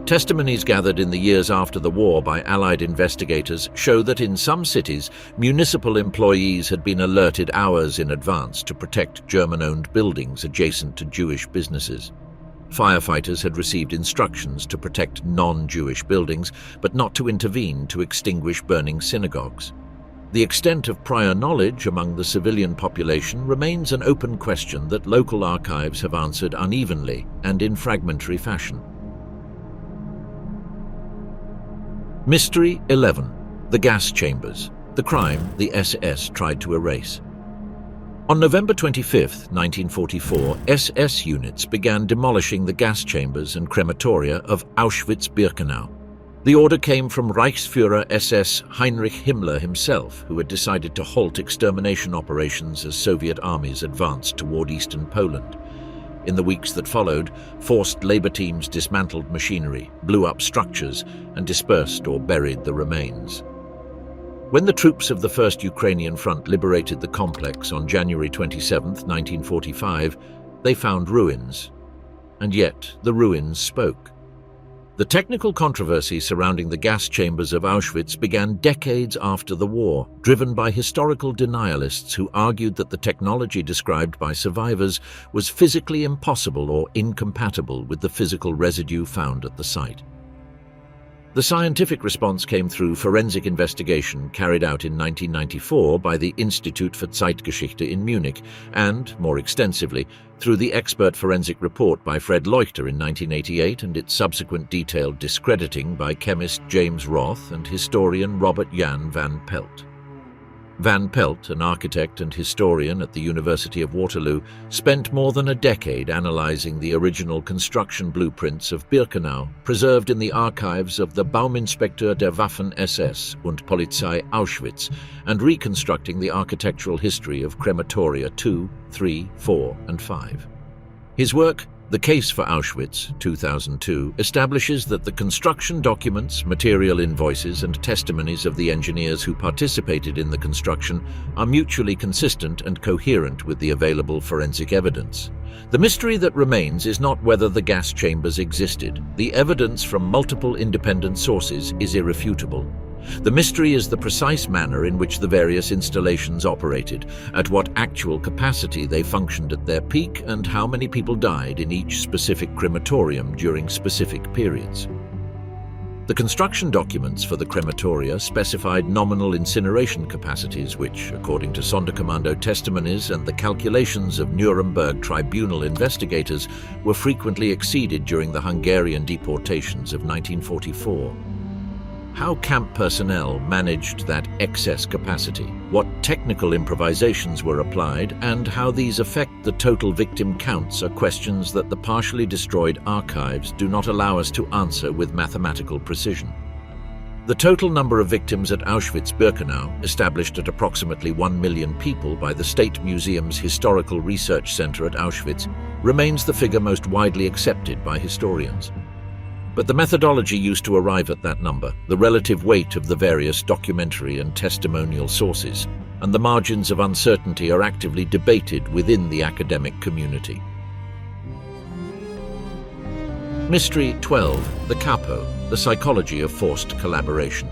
Testimonies gathered in the years after the war by Allied investigators show that in some cities, municipal employees had been alerted hours in advance to protect German-owned buildings adjacent to Jewish businesses. Firefighters had received instructions to protect non-Jewish buildings, but not to intervene to extinguish burning synagogues. The extent of prior knowledge among the civilian population remains an open question that local archives have answered unevenly and in fragmentary fashion. Mystery 11. The gas chambers. The crime the SS tried to erase. On November 25, 1944, SS units began demolishing the gas chambers and crematoria of Auschwitz-Birkenau. The order came from Reichsführer SS Heinrich Himmler himself, who had decided to halt extermination operations as Soviet armies advanced toward eastern Poland. In the weeks that followed, forced labor teams dismantled machinery, blew up structures, and dispersed or buried the remains. When the troops of the First Ukrainian Front liberated the complex on January 27, 1945, they found ruins. And yet, the ruins spoke. The technical controversy surrounding the gas chambers of Auschwitz began decades after the war, driven by historical denialists who argued that the technology described by survivors was physically impossible or incompatible with the physical residue found at the site. The scientific response came through forensic investigation carried out in 1994 by the Institut für Zeitgeschichte in Munich and, more extensively, through the expert forensic report by Fred Leuchter in 1988 and its subsequent detailed discrediting by chemist James Roth and historian Robert Jan van Pelt. Van Pelt, an architect and historian at the University of Waterloo, spent more than a decade analyzing the original construction blueprints of Birkenau, preserved in the archives of the Bauminspektor der Waffen-SS und Polizei Auschwitz, and reconstructing the architectural history of crematoria 2, 3, 4, and 5. His work, The Case for Auschwitz, 2002, establishes that the construction documents, material invoices, and testimonies of the engineers who participated in the construction are mutually consistent and coherent with the available forensic evidence. The mystery that remains is not whether the gas chambers existed. The evidence from multiple independent sources is irrefutable. The mystery is the precise manner in which the various installations operated, at what actual capacity they functioned at their peak, and how many people died in each specific crematorium during specific periods. The construction documents for the crematoria specified nominal incineration capacities which, according to Sonderkommando testimonies and the calculations of Nuremberg tribunal investigators, were frequently exceeded during the Hungarian deportations of 1944. How camp personnel managed that excess capacity, what technical improvisations were applied, and how these affect the total victim counts are questions that the partially destroyed archives do not allow us to answer with mathematical precision. The total number of victims at Auschwitz-Birkenau, established at approximately 1 million people by the State Museum's Historical Research Center at Auschwitz, remains the figure most widely accepted by historians. But the methodology used to arrive at that number, the relative weight of the various documentary and testimonial sources, and the margins of uncertainty are actively debated within the academic community. Mystery 12. The Capo, the psychology of forced collaboration.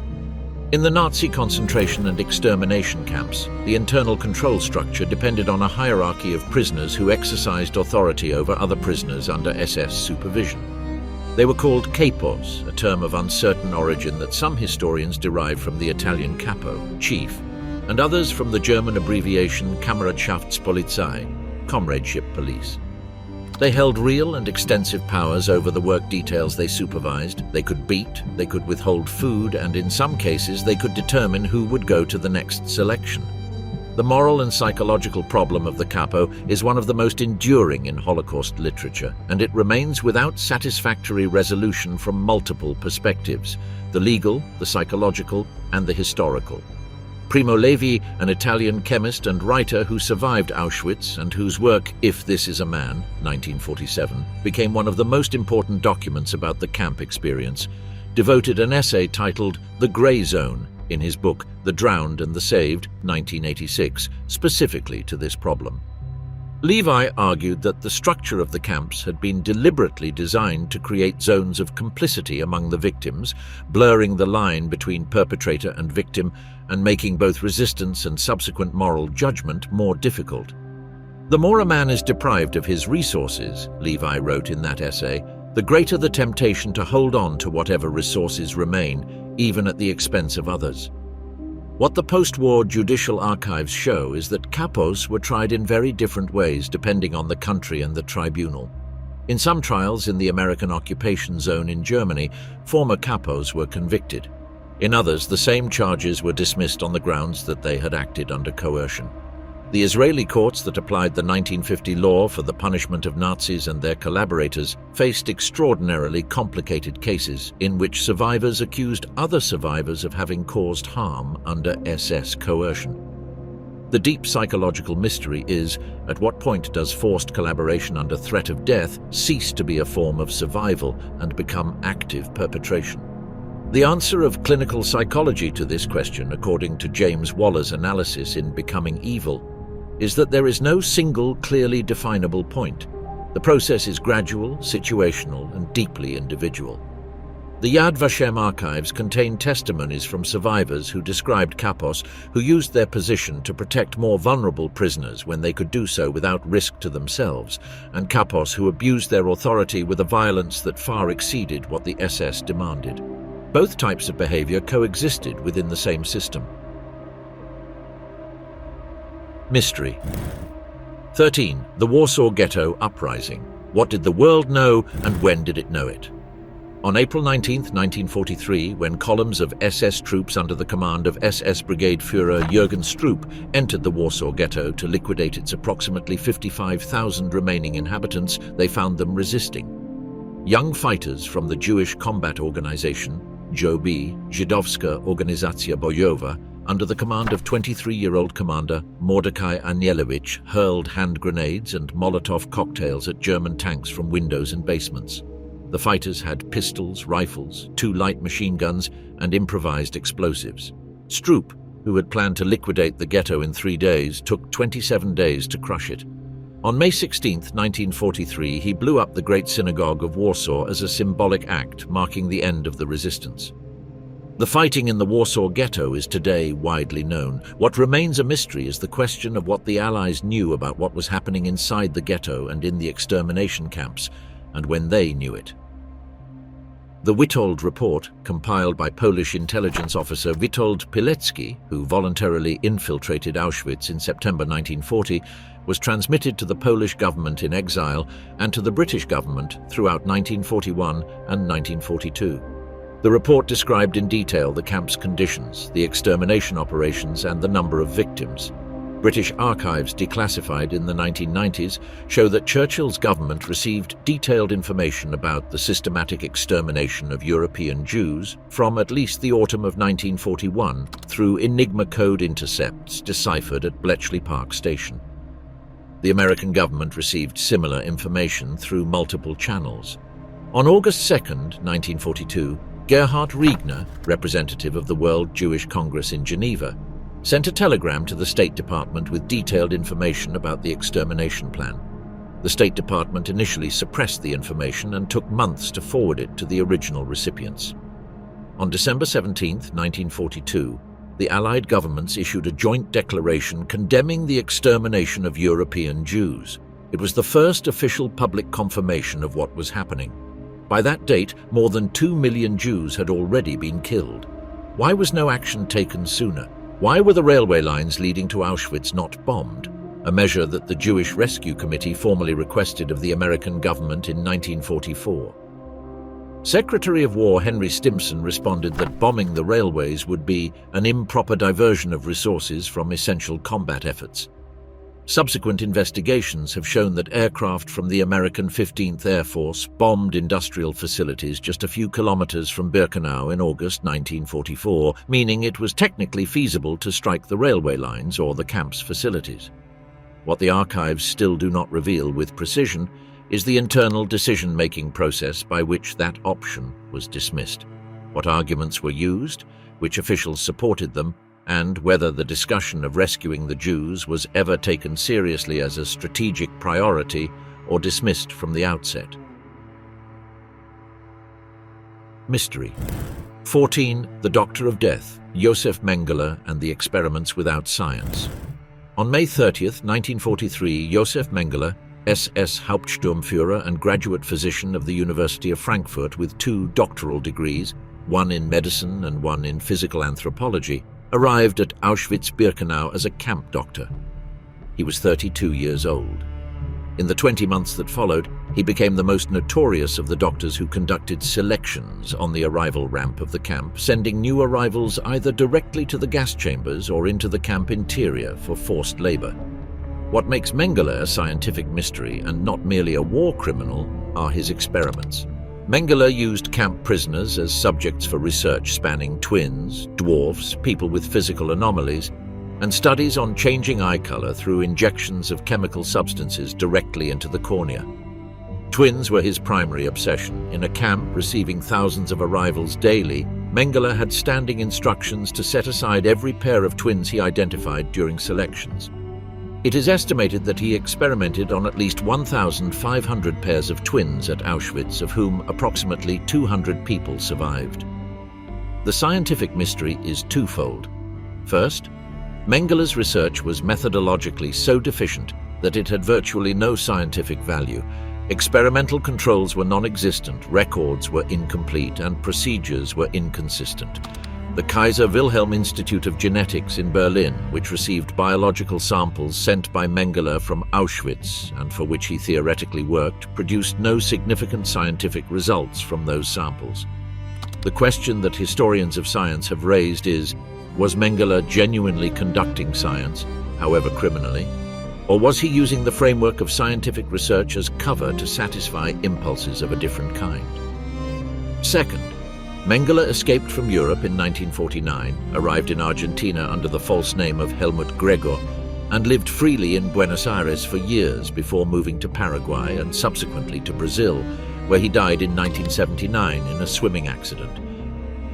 In the Nazi concentration and extermination camps, the internal control structure depended on a hierarchy of prisoners who exercised authority over other prisoners under SS supervision. They were called Kapos, a term of uncertain origin that some historians derive from the Italian capo, chief, and others from the German abbreviation Kameradschaftspolizei, comradeship police. They held real and extensive powers over the work details they supervised. They could beat, they could withhold food, and in some cases they could determine who would go to the next selection. The moral and psychological problem of the capo is one of the most enduring in Holocaust literature, and it remains without satisfactory resolution from multiple perspectives: the legal, the psychological, and the historical. Primo Levi, an Italian chemist and writer who survived Auschwitz and whose work, If This Is a Man, 1947, became one of the most important documents about the camp experience, devoted an essay titled The Grey Zone in his book The Drowned and the Saved, 1986, specifically to this problem. Levi argued that the structure of the camps had been deliberately designed to create zones of complicity among the victims, blurring the line between perpetrator and victim and making both resistance and subsequent moral judgment more difficult. The more a man is deprived of his resources, Levi wrote in that essay, the greater the temptation to hold on to whatever resources remain, even at the expense of others. What the post-war judicial archives show is that capos were tried in very different ways depending on the country and the tribunal. In some trials in the American occupation zone in Germany, former capos were convicted. In others, the same charges were dismissed on the grounds that they had acted under coercion. The Israeli courts that applied the 1950 law for the punishment of Nazis and their collaborators faced extraordinarily complicated cases in which survivors accused other survivors of having caused harm under SS coercion. The deep psychological mystery is, at what point does forced collaboration under threat of death cease to be a form of survival and become active perpetration? The answer of clinical psychology to this question, according to James Waller's analysis in Becoming Evil, is that there is no single, clearly definable point. The process is gradual, situational, and deeply individual. The Yad Vashem archives contain testimonies from survivors who described Kapos who used their position to protect more vulnerable prisoners when they could do so without risk to themselves, and Kapos who abused their authority with a violence that far exceeded what the SS demanded. Both types of behavior coexisted within the same system. Mystery 13. The Warsaw Ghetto Uprising. What did the world know and when did it know it? On April 19, 1943, when columns of SS troops under the command of SS Brigade Führer Jürgen Stroop entered the Warsaw Ghetto to liquidate its approximately 55,000 remaining inhabitants, they found them resisting. Young fighters from the Jewish Combat Organization, JOB, Żydowska Organizacja Bojowa, under the command of 23-year-old commander Mordecai Anielewicz, hurled hand grenades and Molotov cocktails at German tanks from windows and basements. The fighters had pistols, rifles, 2 light machine guns, and improvised explosives. Stroop, who had planned to liquidate the ghetto in 3 days, took 27 days to crush it. On May 16, 1943, he blew up the Great Synagogue of Warsaw as a symbolic act marking the end of the resistance. The fighting in the Warsaw Ghetto is today widely known. What remains a mystery is the question of what the Allies knew about what was happening inside the ghetto and in the extermination camps, and when they knew it. The Witold report, compiled by Polish intelligence officer Witold Pilecki, who voluntarily infiltrated Auschwitz in September 1940, was transmitted to the Polish government in exile and to the British government throughout 1941 and 1942. The report described in detail the camp's conditions, the extermination operations, and the number of victims. British archives declassified in the 1990s show that Churchill's government received detailed information about the systematic extermination of European Jews from at least the autumn of 1941 through Enigma code intercepts deciphered at Bletchley Park Station. The American government received similar information through multiple channels. On August 2, 1942, Gerhard Riegner, representative of the World Jewish Congress in Geneva, sent a telegram to the State Department with detailed information about the extermination plan. The State Department initially suppressed the information and took months to forward it to the original recipients. On December 17, 1942, the Allied governments issued a joint declaration condemning the extermination of European Jews. It was the first official public confirmation of what was happening. By that date, more than 2 million Jews had already been killed. Why was no action taken sooner? Why were the railway lines leading to Auschwitz not bombed? A measure that the Jewish Rescue Committee formally requested of the American government in 1944. Secretary of War Henry Stimson responded that bombing the railways would be an improper diversion of resources from essential combat efforts. Subsequent investigations have shown that aircraft from the American 15th Air Force bombed industrial facilities just a few kilometers from Birkenau in August 1944, meaning it was technically feasible to strike the railway lines or the camp's facilities. What the archives still do not reveal with precision is the internal decision-making process by which that option was dismissed, what arguments were used, which officials supported them, and whether the discussion of rescuing the Jews was ever taken seriously as a strategic priority or dismissed from the outset. Mystery. 14. The Doctor of Death, Josef Mengele and the Experiments Without Science. On May 30, 1943, Josef Mengele, SS Hauptsturmführer and graduate physician of the University of Frankfurt with 2 doctoral degrees, one in medicine and one in physical anthropology, arrived at Auschwitz-Birkenau as a camp doctor. He was 32 years old. In the 20 months that followed, he became the most notorious of the doctors who conducted selections on the arrival ramp of the camp, sending new arrivals either directly to the gas chambers or into the camp interior for forced labor. What makes Mengele a scientific mystery and not merely a war criminal are his experiments. Mengele used camp prisoners as subjects for research spanning twins, dwarfs, people with physical anomalies, and studies on changing eye color through injections of chemical substances directly into the cornea. Twins were his primary obsession. In a camp receiving thousands of arrivals daily, Mengele had standing instructions to set aside every pair of twins he identified during selections. It is estimated that he experimented on at least 1,500 pairs of twins at Auschwitz, of whom approximately 200 people survived. The scientific mystery is twofold. First, Mengele's research was methodologically so deficient that it had virtually no scientific value. Experimental controls were non-existent, records were incomplete, and procedures were inconsistent. The Kaiser Wilhelm Institute of Genetics in Berlin, which received biological samples sent by Mengele from Auschwitz and for which he theoretically worked, produced no significant scientific results from those samples. The question that historians of science have raised is, was Mengele genuinely conducting science, however criminally, or was he using the framework of scientific research as cover to satisfy impulses of a different kind? Second, Mengele escaped from Europe in 1949, arrived in Argentina under the false name of Helmut Gregor, and lived freely in Buenos Aires for years before moving to Paraguay and subsequently to Brazil, where he died in 1979 in a swimming accident.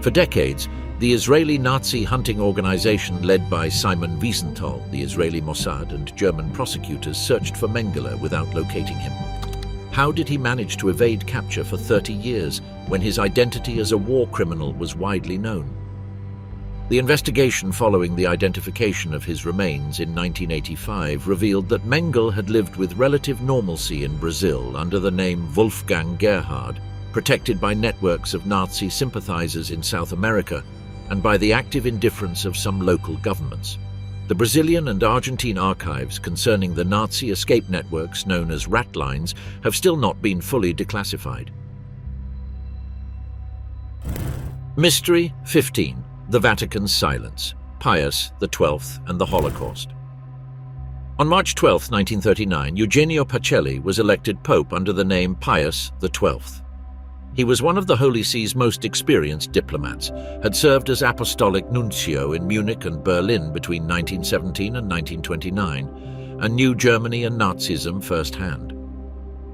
For decades, the Israeli Nazi hunting organization led by Simon Wiesenthal, the Israeli Mossad, and German prosecutors searched for Mengele without locating him. How did he manage to evade capture for 30 years when his identity as a war criminal was widely known? The investigation following the identification of his remains in 1985 revealed that Mengele had lived with relative normalcy in Brazil under the name Wolfgang Gerhard, protected by networks of Nazi sympathizers in South America and by the active indifference of some local governments. The Brazilian and Argentine archives concerning the Nazi escape networks known as rat lines have still not been fully declassified. Mystery 15. The Vatican's Silence, Pius XII and the Holocaust. On March 12, 1939, Eugenio Pacelli was elected Pope under the name Pius XII. He was one of the Holy See's most experienced diplomats, had served as apostolic nuncio in Munich and Berlin between 1917 and 1929, and knew Germany and Nazism firsthand.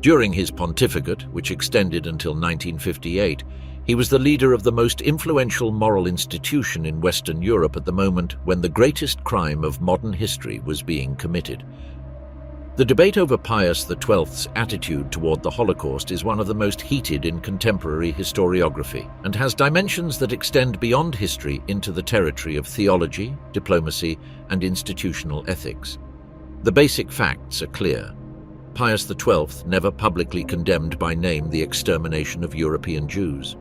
During his pontificate, which extended until 1958, he was the leader of the most influential moral institution in Western Europe at the moment when the greatest crime of modern history was being committed. The debate over Pius XII's attitude toward the Holocaust is one of the most heated in contemporary historiography and has dimensions that extend beyond history into the territory of theology, diplomacy, and institutional ethics. The basic facts are clear. Pius XII never publicly condemned by name the extermination of European Jews.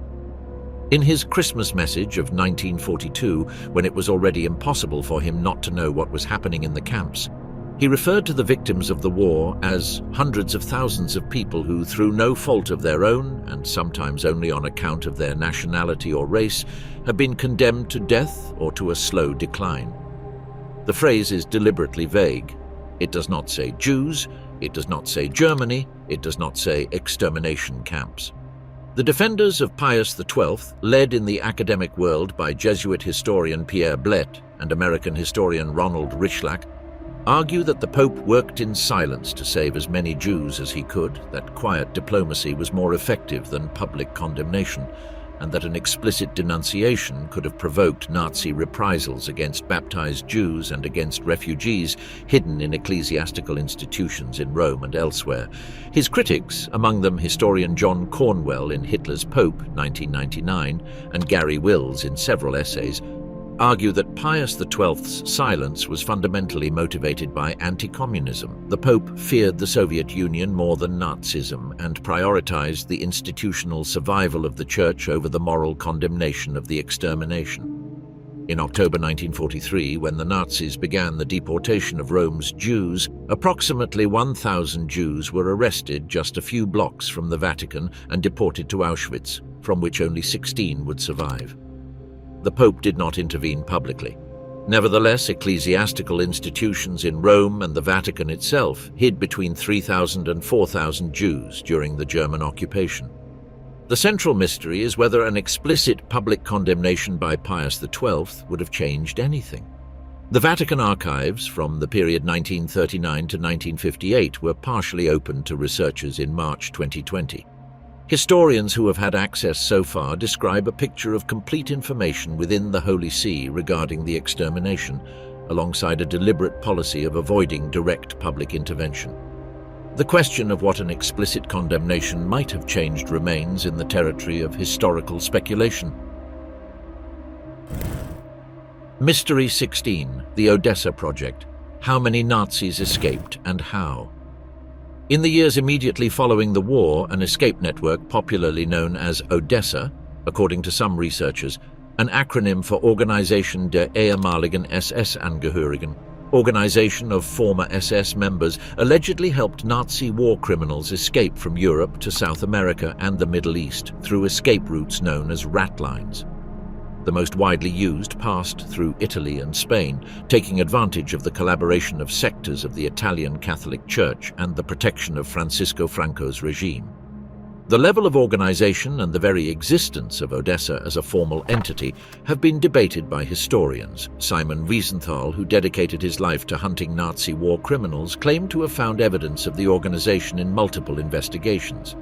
In his Christmas message of 1942, when it was already impossible for him not to know what was happening in the camps, he referred to the victims of the war as hundreds of thousands of people who, through no fault of their own, and sometimes only on account of their nationality or race, have been condemned to death or to a slow decline. The phrase is deliberately vague. It does not say Jews, it does not say Germany, it does not say extermination camps. The defenders of Pius XII, led in the academic world by Jesuit historian Pierre Blett and American historian Ronald Richlack, argue that the Pope worked in silence to save as many Jews as he could, that quiet diplomacy was more effective than public condemnation, and that an explicit denunciation could have provoked Nazi reprisals against baptized Jews and against refugees hidden in ecclesiastical institutions in Rome and elsewhere. His critics, among them historian John Cornwell in Hitler's Pope, 1999, and Gary Wills in several essays, argue that Pius XII's silence was fundamentally motivated by anti-communism. The Pope feared the Soviet Union more than Nazism and prioritized the institutional survival of the Church over the moral condemnation of the extermination. In October 1943, when the Nazis began the deportation of Rome's Jews, approximately 1,000 Jews were arrested just a few blocks from the Vatican and deported to Auschwitz, from which only 16 would survive. The Pope did not intervene publicly. Nevertheless, ecclesiastical institutions in Rome and the Vatican itself hid between 3,000 and 4,000 Jews during the German occupation. The central mystery is whether an explicit public condemnation by Pius XII would have changed anything. The Vatican archives from the period 1939 to 1958 were partially opened to researchers in March 2020. Historians who have had access so far describe a picture of complete information within the Holy See regarding the extermination, alongside a deliberate policy of avoiding direct public intervention. The question of what an explicit condemnation might have changed remains in the territory of historical speculation. Mystery 16, the Odessa Project. How many Nazis escaped and how? In the years immediately following the war, an escape network popularly known as Odessa, according to some researchers, an acronym for Organisation der ehemaligen SS-Angehörigen, organization of former SS members, allegedly helped Nazi war criminals escape from Europe to South America and the Middle East through escape routes known as rat lines. The most widely used passed through Italy and Spain, taking advantage of the collaboration of sectors of the Italian Catholic Church and the protection of Francisco Franco's regime. The level of organization and the very existence of Odessa as a formal entity have been debated by historians. Simon Wiesenthal, who dedicated his life to hunting Nazi war criminals, claimed to have found evidence of the organization in multiple investigations.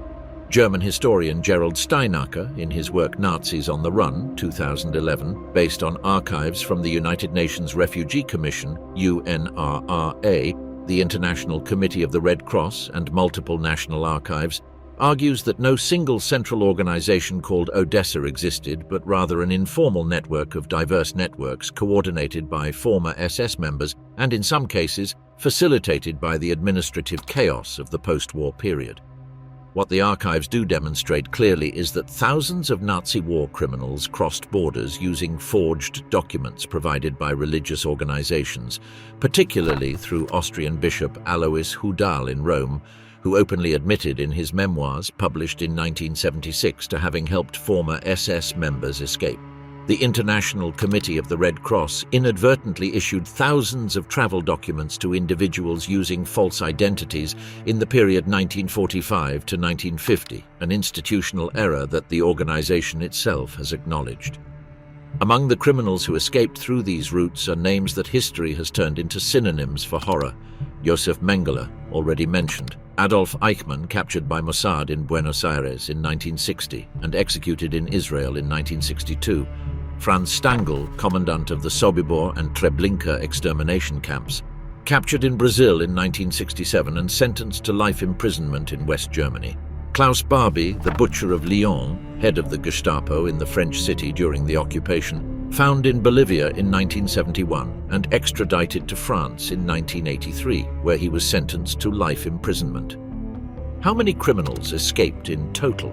German historian Gerald Steinacker, in his work Nazis on the Run, 2011, based on archives from the United Nations Refugee Commission, UNRRA, the International Committee of the Red Cross, and multiple national archives, argues that no single central organization called Odessa existed, but rather an informal network of diverse networks coordinated by former SS members and, in some cases, facilitated by the administrative chaos of the post-war period. What the archives do demonstrate clearly is that thousands of Nazi war criminals crossed borders using forged documents provided by religious organizations, particularly through Austrian Bishop Alois Hudal in Rome, who openly admitted in his memoirs published in 1976 to having helped former SS members escape. The International Committee of the Red Cross inadvertently issued thousands of travel documents to individuals using false identities in the period 1945 to 1950, an institutional error that the organization itself has acknowledged. Among the criminals who escaped through these routes are names that history has turned into synonyms for horror. Josef Mengele, already mentioned, Adolf Eichmann, captured by Mossad in Buenos Aires in 1960 and executed in Israel in 1962, Franz Stangl, commandant of the Sobibor and Treblinka extermination camps, captured in Brazil in 1967 and sentenced to life imprisonment in West Germany. Klaus Barbie, the butcher of Lyon, head of the Gestapo in the French city during the occupation, found in Bolivia in 1971 and extradited to France in 1983, where he was sentenced to life imprisonment. How many criminals escaped in total?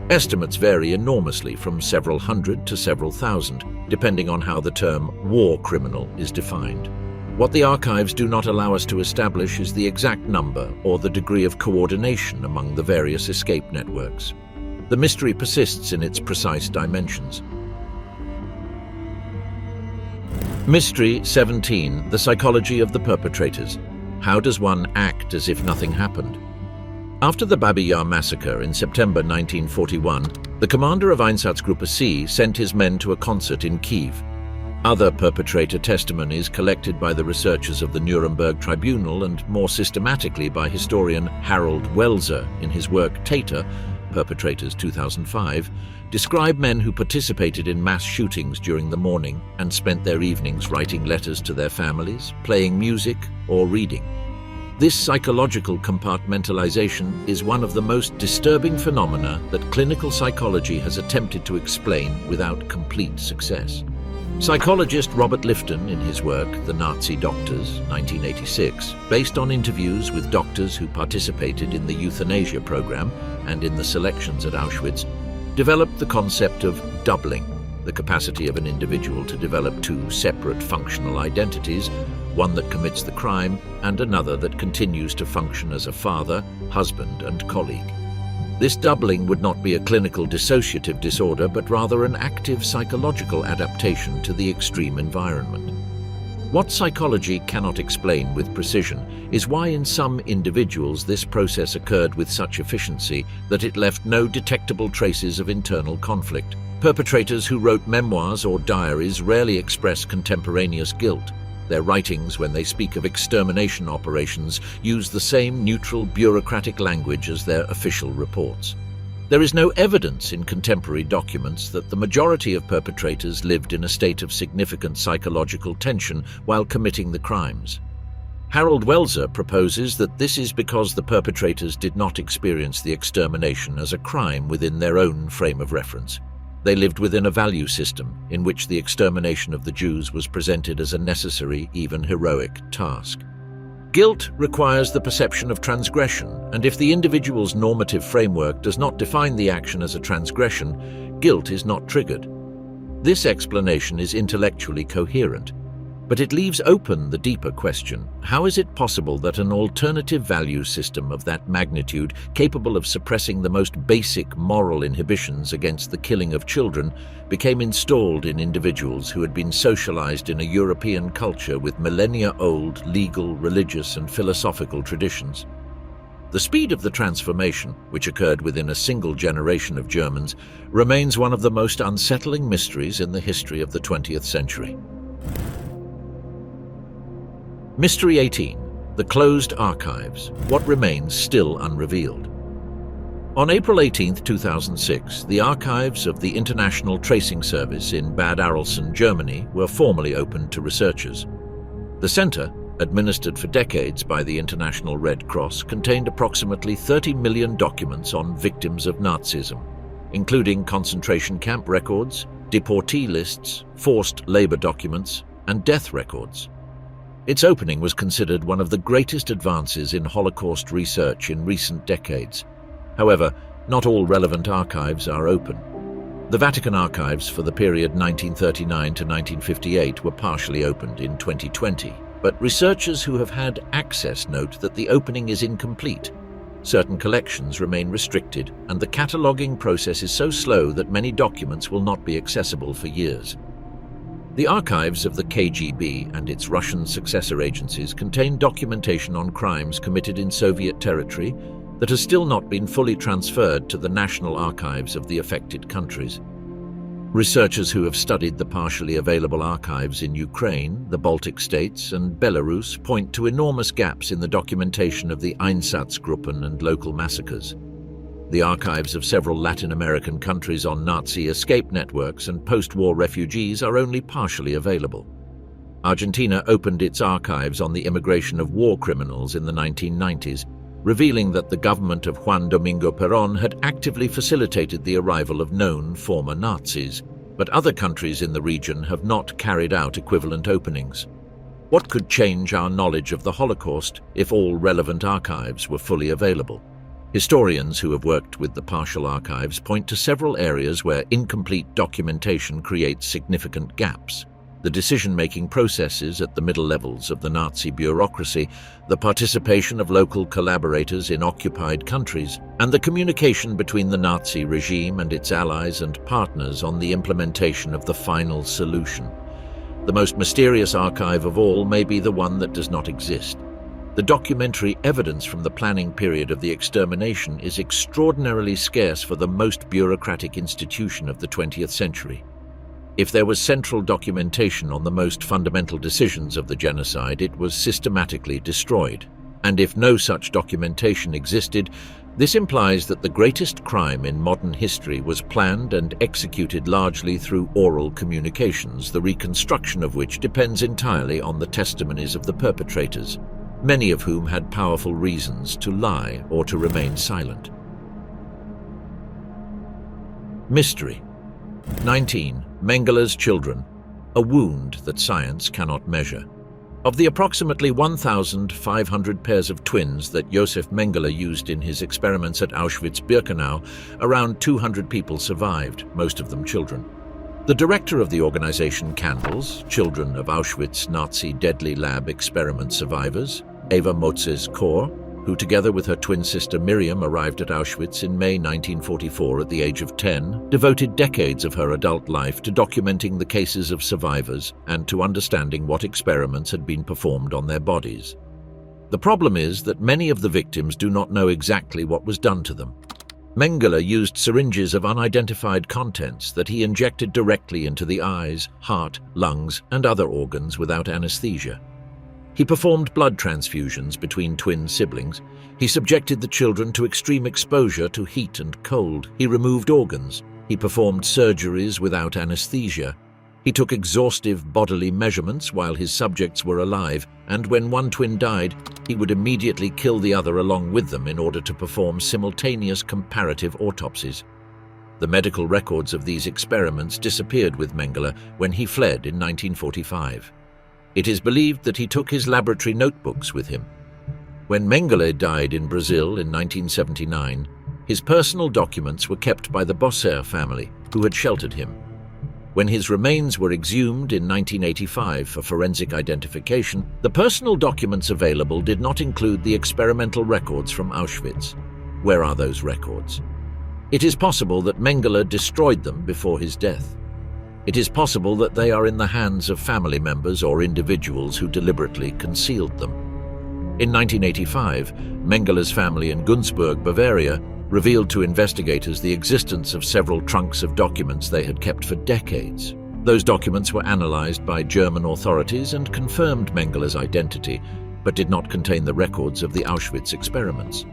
Estimates vary enormously from several hundred to several thousand, depending on how the term war criminal is defined. What the archives do not allow us to establish is the exact number or the degree of coordination among the various escape networks. The mystery persists in its precise dimensions. Mystery 17. The psychology of the perpetrators. How does one act as if nothing happened? After the Babi Yar massacre in September 1941, the commander of Einsatzgruppe C sent his men to a concert in Kyiv. Other perpetrator testimonies collected by the researchers of the Nuremberg Tribunal and more systematically by historian Harold Welser in his work Tater, Perpetrators 2005, describe men who participated in mass shootings during the morning and spent their evenings writing letters to their families, playing music, or reading. This psychological compartmentalization is one of the most disturbing phenomena that clinical psychology has attempted to explain without complete success. Psychologist Robert Lifton, in his work The Nazi Doctors, 1986, based on interviews with doctors who participated in the euthanasia program and in the selections at Auschwitz, developed the concept of doubling, the capacity of an individual to develop two separate functional identities, one that commits the crime and another that continues to function as a father, husband, and colleague. This doubling would not be a clinical dissociative disorder, but rather an active psychological adaptation to the extreme environment. What psychology cannot explain with precision is why in some individuals this process occurred with such efficiency that it left no detectable traces of internal conflict. Perpetrators who wrote memoirs or diaries rarely express contemporaneous guilt. Their writings, when they speak of extermination operations, use the same neutral bureaucratic language as their official reports. There is no evidence in contemporary documents that the majority of perpetrators lived in a state of significant psychological tension while committing the crimes. Harold Welser proposes that this is because the perpetrators did not experience the extermination as a crime within their own frame of reference. They lived within a value system in which the extermination of the Jews was presented as a necessary, even heroic, task. Guilt requires the perception of transgression, and if the individual's normative framework does not define the action as a transgression, guilt is not triggered. This explanation is intellectually coherent, but it leaves open the deeper question: how is it possible that an alternative value system of that magnitude, capable of suppressing the most basic moral inhibitions against the killing of children, became installed in individuals who had been socialized in a European culture with millennia-old legal, religious, and philosophical traditions? The speed of the transformation, which occurred within a single generation of Germans, remains one of the most unsettling mysteries in the history of the 20th century. Mystery 18. The Closed Archives. What remains still unrevealed? On April 18, 2006, the archives of the International Tracing Service in Bad Arolsen, Germany, were formally opened to researchers. The center, administered for decades by the International Red Cross, contained approximately 30 million documents on victims of Nazism, including concentration camp records, deportee lists, forced labor documents, and death records. Its opening was considered one of the greatest advances in Holocaust research in recent decades. However, not all relevant archives are open. The Vatican archives for the period 1939 to 1958 were partially opened in 2020, but researchers who have had access note that the opening is incomplete. Certain collections remain restricted, and the cataloguing process is so slow that many documents will not be accessible for years. The archives of the KGB and its Russian successor agencies contain documentation on crimes committed in Soviet territory that has still not been fully transferred to the national archives of the affected countries. Researchers who have studied the partially available archives in Ukraine, the Baltic states, and Belarus point to enormous gaps in the documentation of the Einsatzgruppen and local massacres. The archives of several Latin American countries on Nazi escape networks and post-war refugees are only partially available. Argentina opened its archives on the immigration of war criminals in the 1990s, revealing that the government of Juan Domingo Perón had actively facilitated the arrival of known former Nazis, but other countries in the region have not carried out equivalent openings. What could change our knowledge of the Holocaust if all relevant archives were fully available? Historians who have worked with the partial archives point to several areas where incomplete documentation creates significant gaps. The decision-making processes at the middle levels of the Nazi bureaucracy, the participation of local collaborators in occupied countries, and the communication between the Nazi regime and its allies and partners on the implementation of the final solution. The most mysterious archive of all may be the one that does not exist. The documentary evidence from the planning period of the extermination is extraordinarily scarce for the most bureaucratic institution of the 20th century. If there was central documentation on the most fundamental decisions of the genocide, it was systematically destroyed. And if no such documentation existed, this implies that the greatest crime in modern history was planned and executed largely through oral communications, the reconstruction of which depends entirely on the testimonies of the perpetrators, many of whom had powerful reasons to lie or to remain silent. Mystery. 19. Mengele's children, a wound that science cannot measure. Of the approximately 1,500 pairs of twins that Josef Mengele used in his experiments at Auschwitz-Birkenau, around 200 people survived, most of them children. The director of the organization Candles, Children of Auschwitz Nazi Deadly Lab Experiment Survivors, Eva Mozes Kor, who together with her twin sister Miriam arrived at Auschwitz in May 1944 at the age of 10, devoted decades of her adult life to documenting the cases of survivors and to understanding what experiments had been performed on their bodies. The problem is that many of the victims do not know exactly what was done to them. Mengele used syringes of unidentified contents that he injected directly into the eyes, heart, lungs, and other organs without anesthesia. He performed blood transfusions between twin siblings. He subjected the children to extreme exposure to heat and cold. He removed organs. He performed surgeries without anesthesia. He took exhaustive bodily measurements while his subjects were alive, and when one twin died, he would immediately kill the other along with them in order to perform simultaneous comparative autopsies. The medical records of these experiments disappeared with Mengele when he fled in 1945. It is believed that he took his laboratory notebooks with him. When Mengele died in Brazil in 1979, his personal documents were kept by the Bosser family, who had sheltered him. When his remains were exhumed in 1985 for forensic identification, the personal documents available did not include the experimental records from Auschwitz. Where are those records? It is possible that Mengele destroyed them before his death. It is possible that they are in the hands of family members or individuals who deliberately concealed them. In 1985, Mengele's family in Günzburg, Bavaria, revealed to investigators the existence of several trunks of documents they had kept for decades. Those documents were analyzed by German authorities and confirmed Mengele's identity, but did not contain the records of the Auschwitz experiments.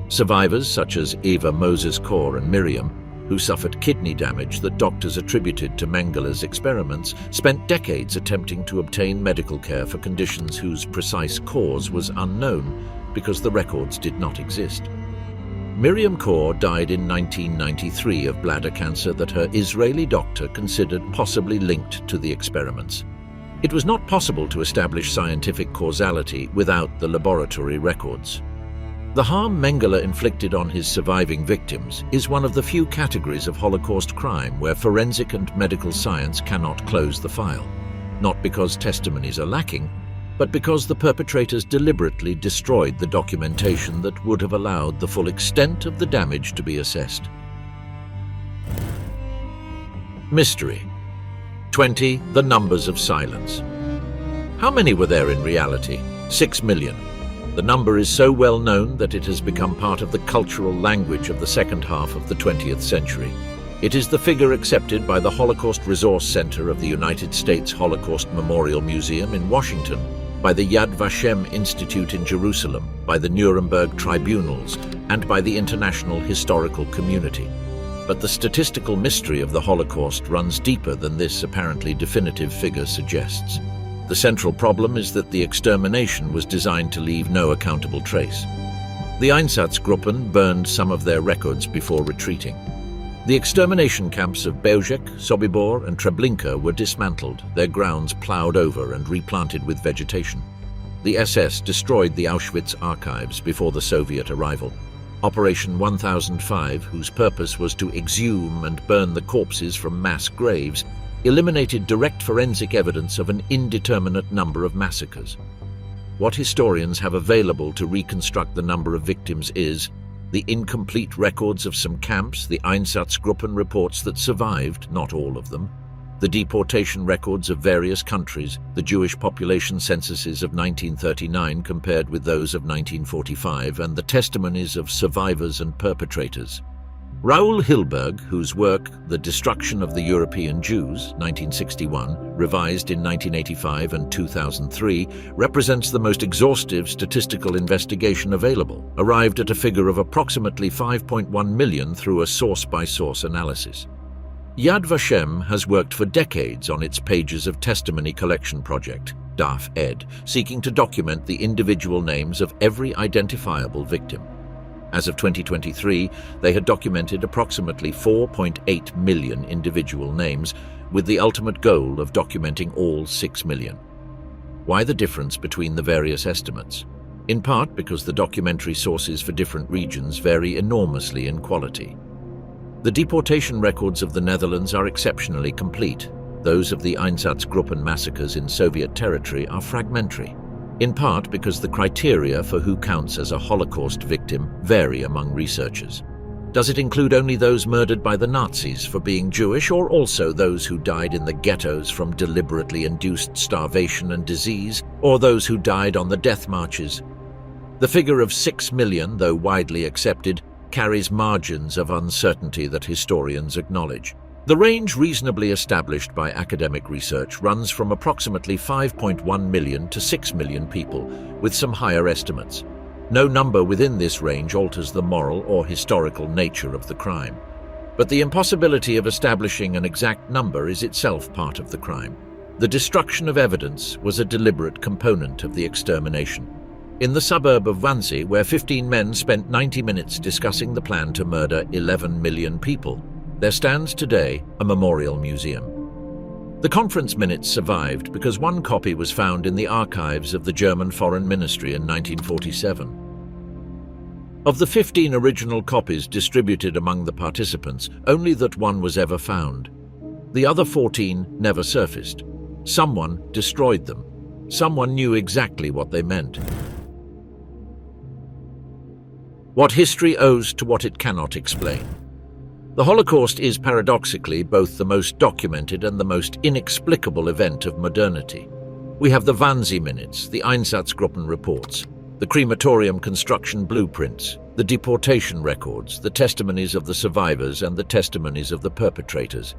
Survivors such as Eva Mozes Kor and Miriam, who suffered kidney damage that doctors attributed to Mengele's experiments, spent decades attempting to obtain medical care for conditions whose precise cause was unknown because the records did not exist. Miriam Kor died in 1993 of bladder cancer that her Israeli doctor considered possibly linked to the experiments. It was not possible to establish scientific causality without the laboratory records. The harm Mengele inflicted on his surviving victims is one of the few categories of Holocaust crime where forensic and medical science cannot close the file, not because testimonies are lacking, but because the perpetrators deliberately destroyed the documentation that would have allowed the full extent of the damage to be assessed. Mystery. 20. The numbers of silence. How many were there in reality? 6 million. The number is so well known that it has become part of the cultural language of the second half of the 20th century. It is the figure accepted by the Holocaust Resource Center of the United States Holocaust Memorial Museum in Washington, by the Yad Vashem Institute in Jerusalem, by the Nuremberg tribunals, and by the international historical community. But the statistical mystery of the Holocaust runs deeper than this apparently definitive figure suggests. The central problem is that the extermination was designed to leave no accountable trace. The Einsatzgruppen burned some of their records before retreating. The extermination camps of Belzec, Sobibor and Treblinka were dismantled, their grounds ploughed over and replanted with vegetation. The SS destroyed the Auschwitz archives before the Soviet arrival. Operation 1005, whose purpose was to exhume and burn the corpses from mass graves, eliminated direct forensic evidence of an indeterminate number of massacres. What historians have available to reconstruct the number of victims is the incomplete records of some camps, the Einsatzgruppen reports that survived, not all of them, the deportation records of various countries, the Jewish population censuses of 1939 compared with those of 1945, and the testimonies of survivors and perpetrators. Raoul Hilberg, whose work The Destruction of the European Jews, 1961, revised in 1985 and 2003, represents the most exhaustive statistical investigation available, arrived at a figure of approximately 5.1 million through a source-by-source analysis. Yad Vashem has worked for decades on its Pages of Testimony collection project, DAF-ED, seeking to document the individual names of every identifiable victim. As of 2023, they had documented approximately 4.8 million individual names, with the ultimate goal of documenting all 6 million. Why the difference between the various estimates? In part because the documentary sources for different regions vary enormously in quality. The deportation records of the Netherlands are exceptionally complete. Those of the Einsatzgruppen massacres in Soviet territory are fragmentary, in part because the criteria for who counts as a Holocaust victim vary among researchers. Does it include only those murdered by the Nazis for being Jewish, or also those who died in the ghettos from deliberately induced starvation and disease, or those who died on the death marches? The figure of 6 million, though widely accepted, carries margins of uncertainty that historians acknowledge. The range reasonably established by academic research runs from approximately 5.1 million to 6 million people, with some higher estimates. No number within this range alters the moral or historical nature of the crime. But the impossibility of establishing an exact number is itself part of the crime. The destruction of evidence was a deliberate component of the extermination. In the suburb of Wannsee, where 15 men spent 90 minutes discussing the plan to murder 11 million people, there stands today a memorial museum. The conference minutes survived because one copy was found in the archives of the German Foreign Ministry in 1947. Of the 15 original copies distributed among the participants, only that one was ever found. The other 14 never surfaced. Someone destroyed them. Someone knew exactly what they meant. What history owes to what it cannot explain. The Holocaust is paradoxically both the most documented and the most inexplicable event of modernity. We have the Wannsee minutes, the Einsatzgruppen reports, the crematorium construction blueprints, the deportation records, the testimonies of the survivors and the testimonies of the perpetrators.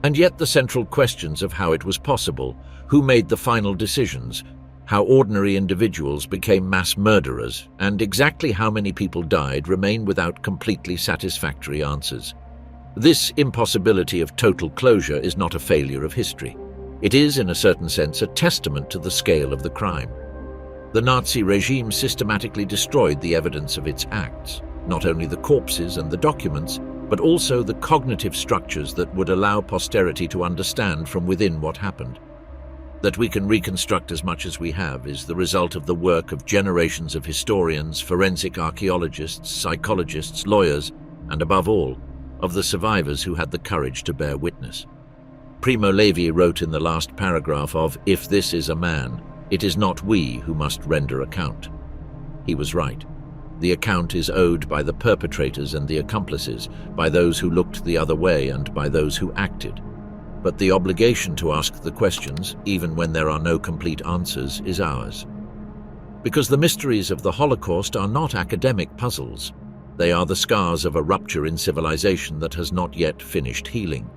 And yet the central questions of how it was possible, who made the final decisions, how ordinary individuals became mass murderers, and exactly how many people died remain without completely satisfactory answers. This impossibility of total closure is not a failure of history. It is, in a certain sense, a testament to the scale of the crime. The Nazi regime systematically destroyed the evidence of its acts, not only the corpses and the documents, but also the cognitive structures that would allow posterity to understand from within what happened. That we can reconstruct as much as we have is the result of the work of generations of historians, forensic archaeologists, psychologists, lawyers, and above all, of the survivors who had the courage to bear witness. Primo Levi wrote in the last paragraph of "If this is a man, it is not we who must render account." He was right. The account is owed by the perpetrators and the accomplices, by those who looked the other way and by those who acted. But the obligation to ask the questions, even when there are no complete answers, is ours. Because the mysteries of the Holocaust are not academic puzzles. They are the scars of a rupture in civilization that has not yet finished healing.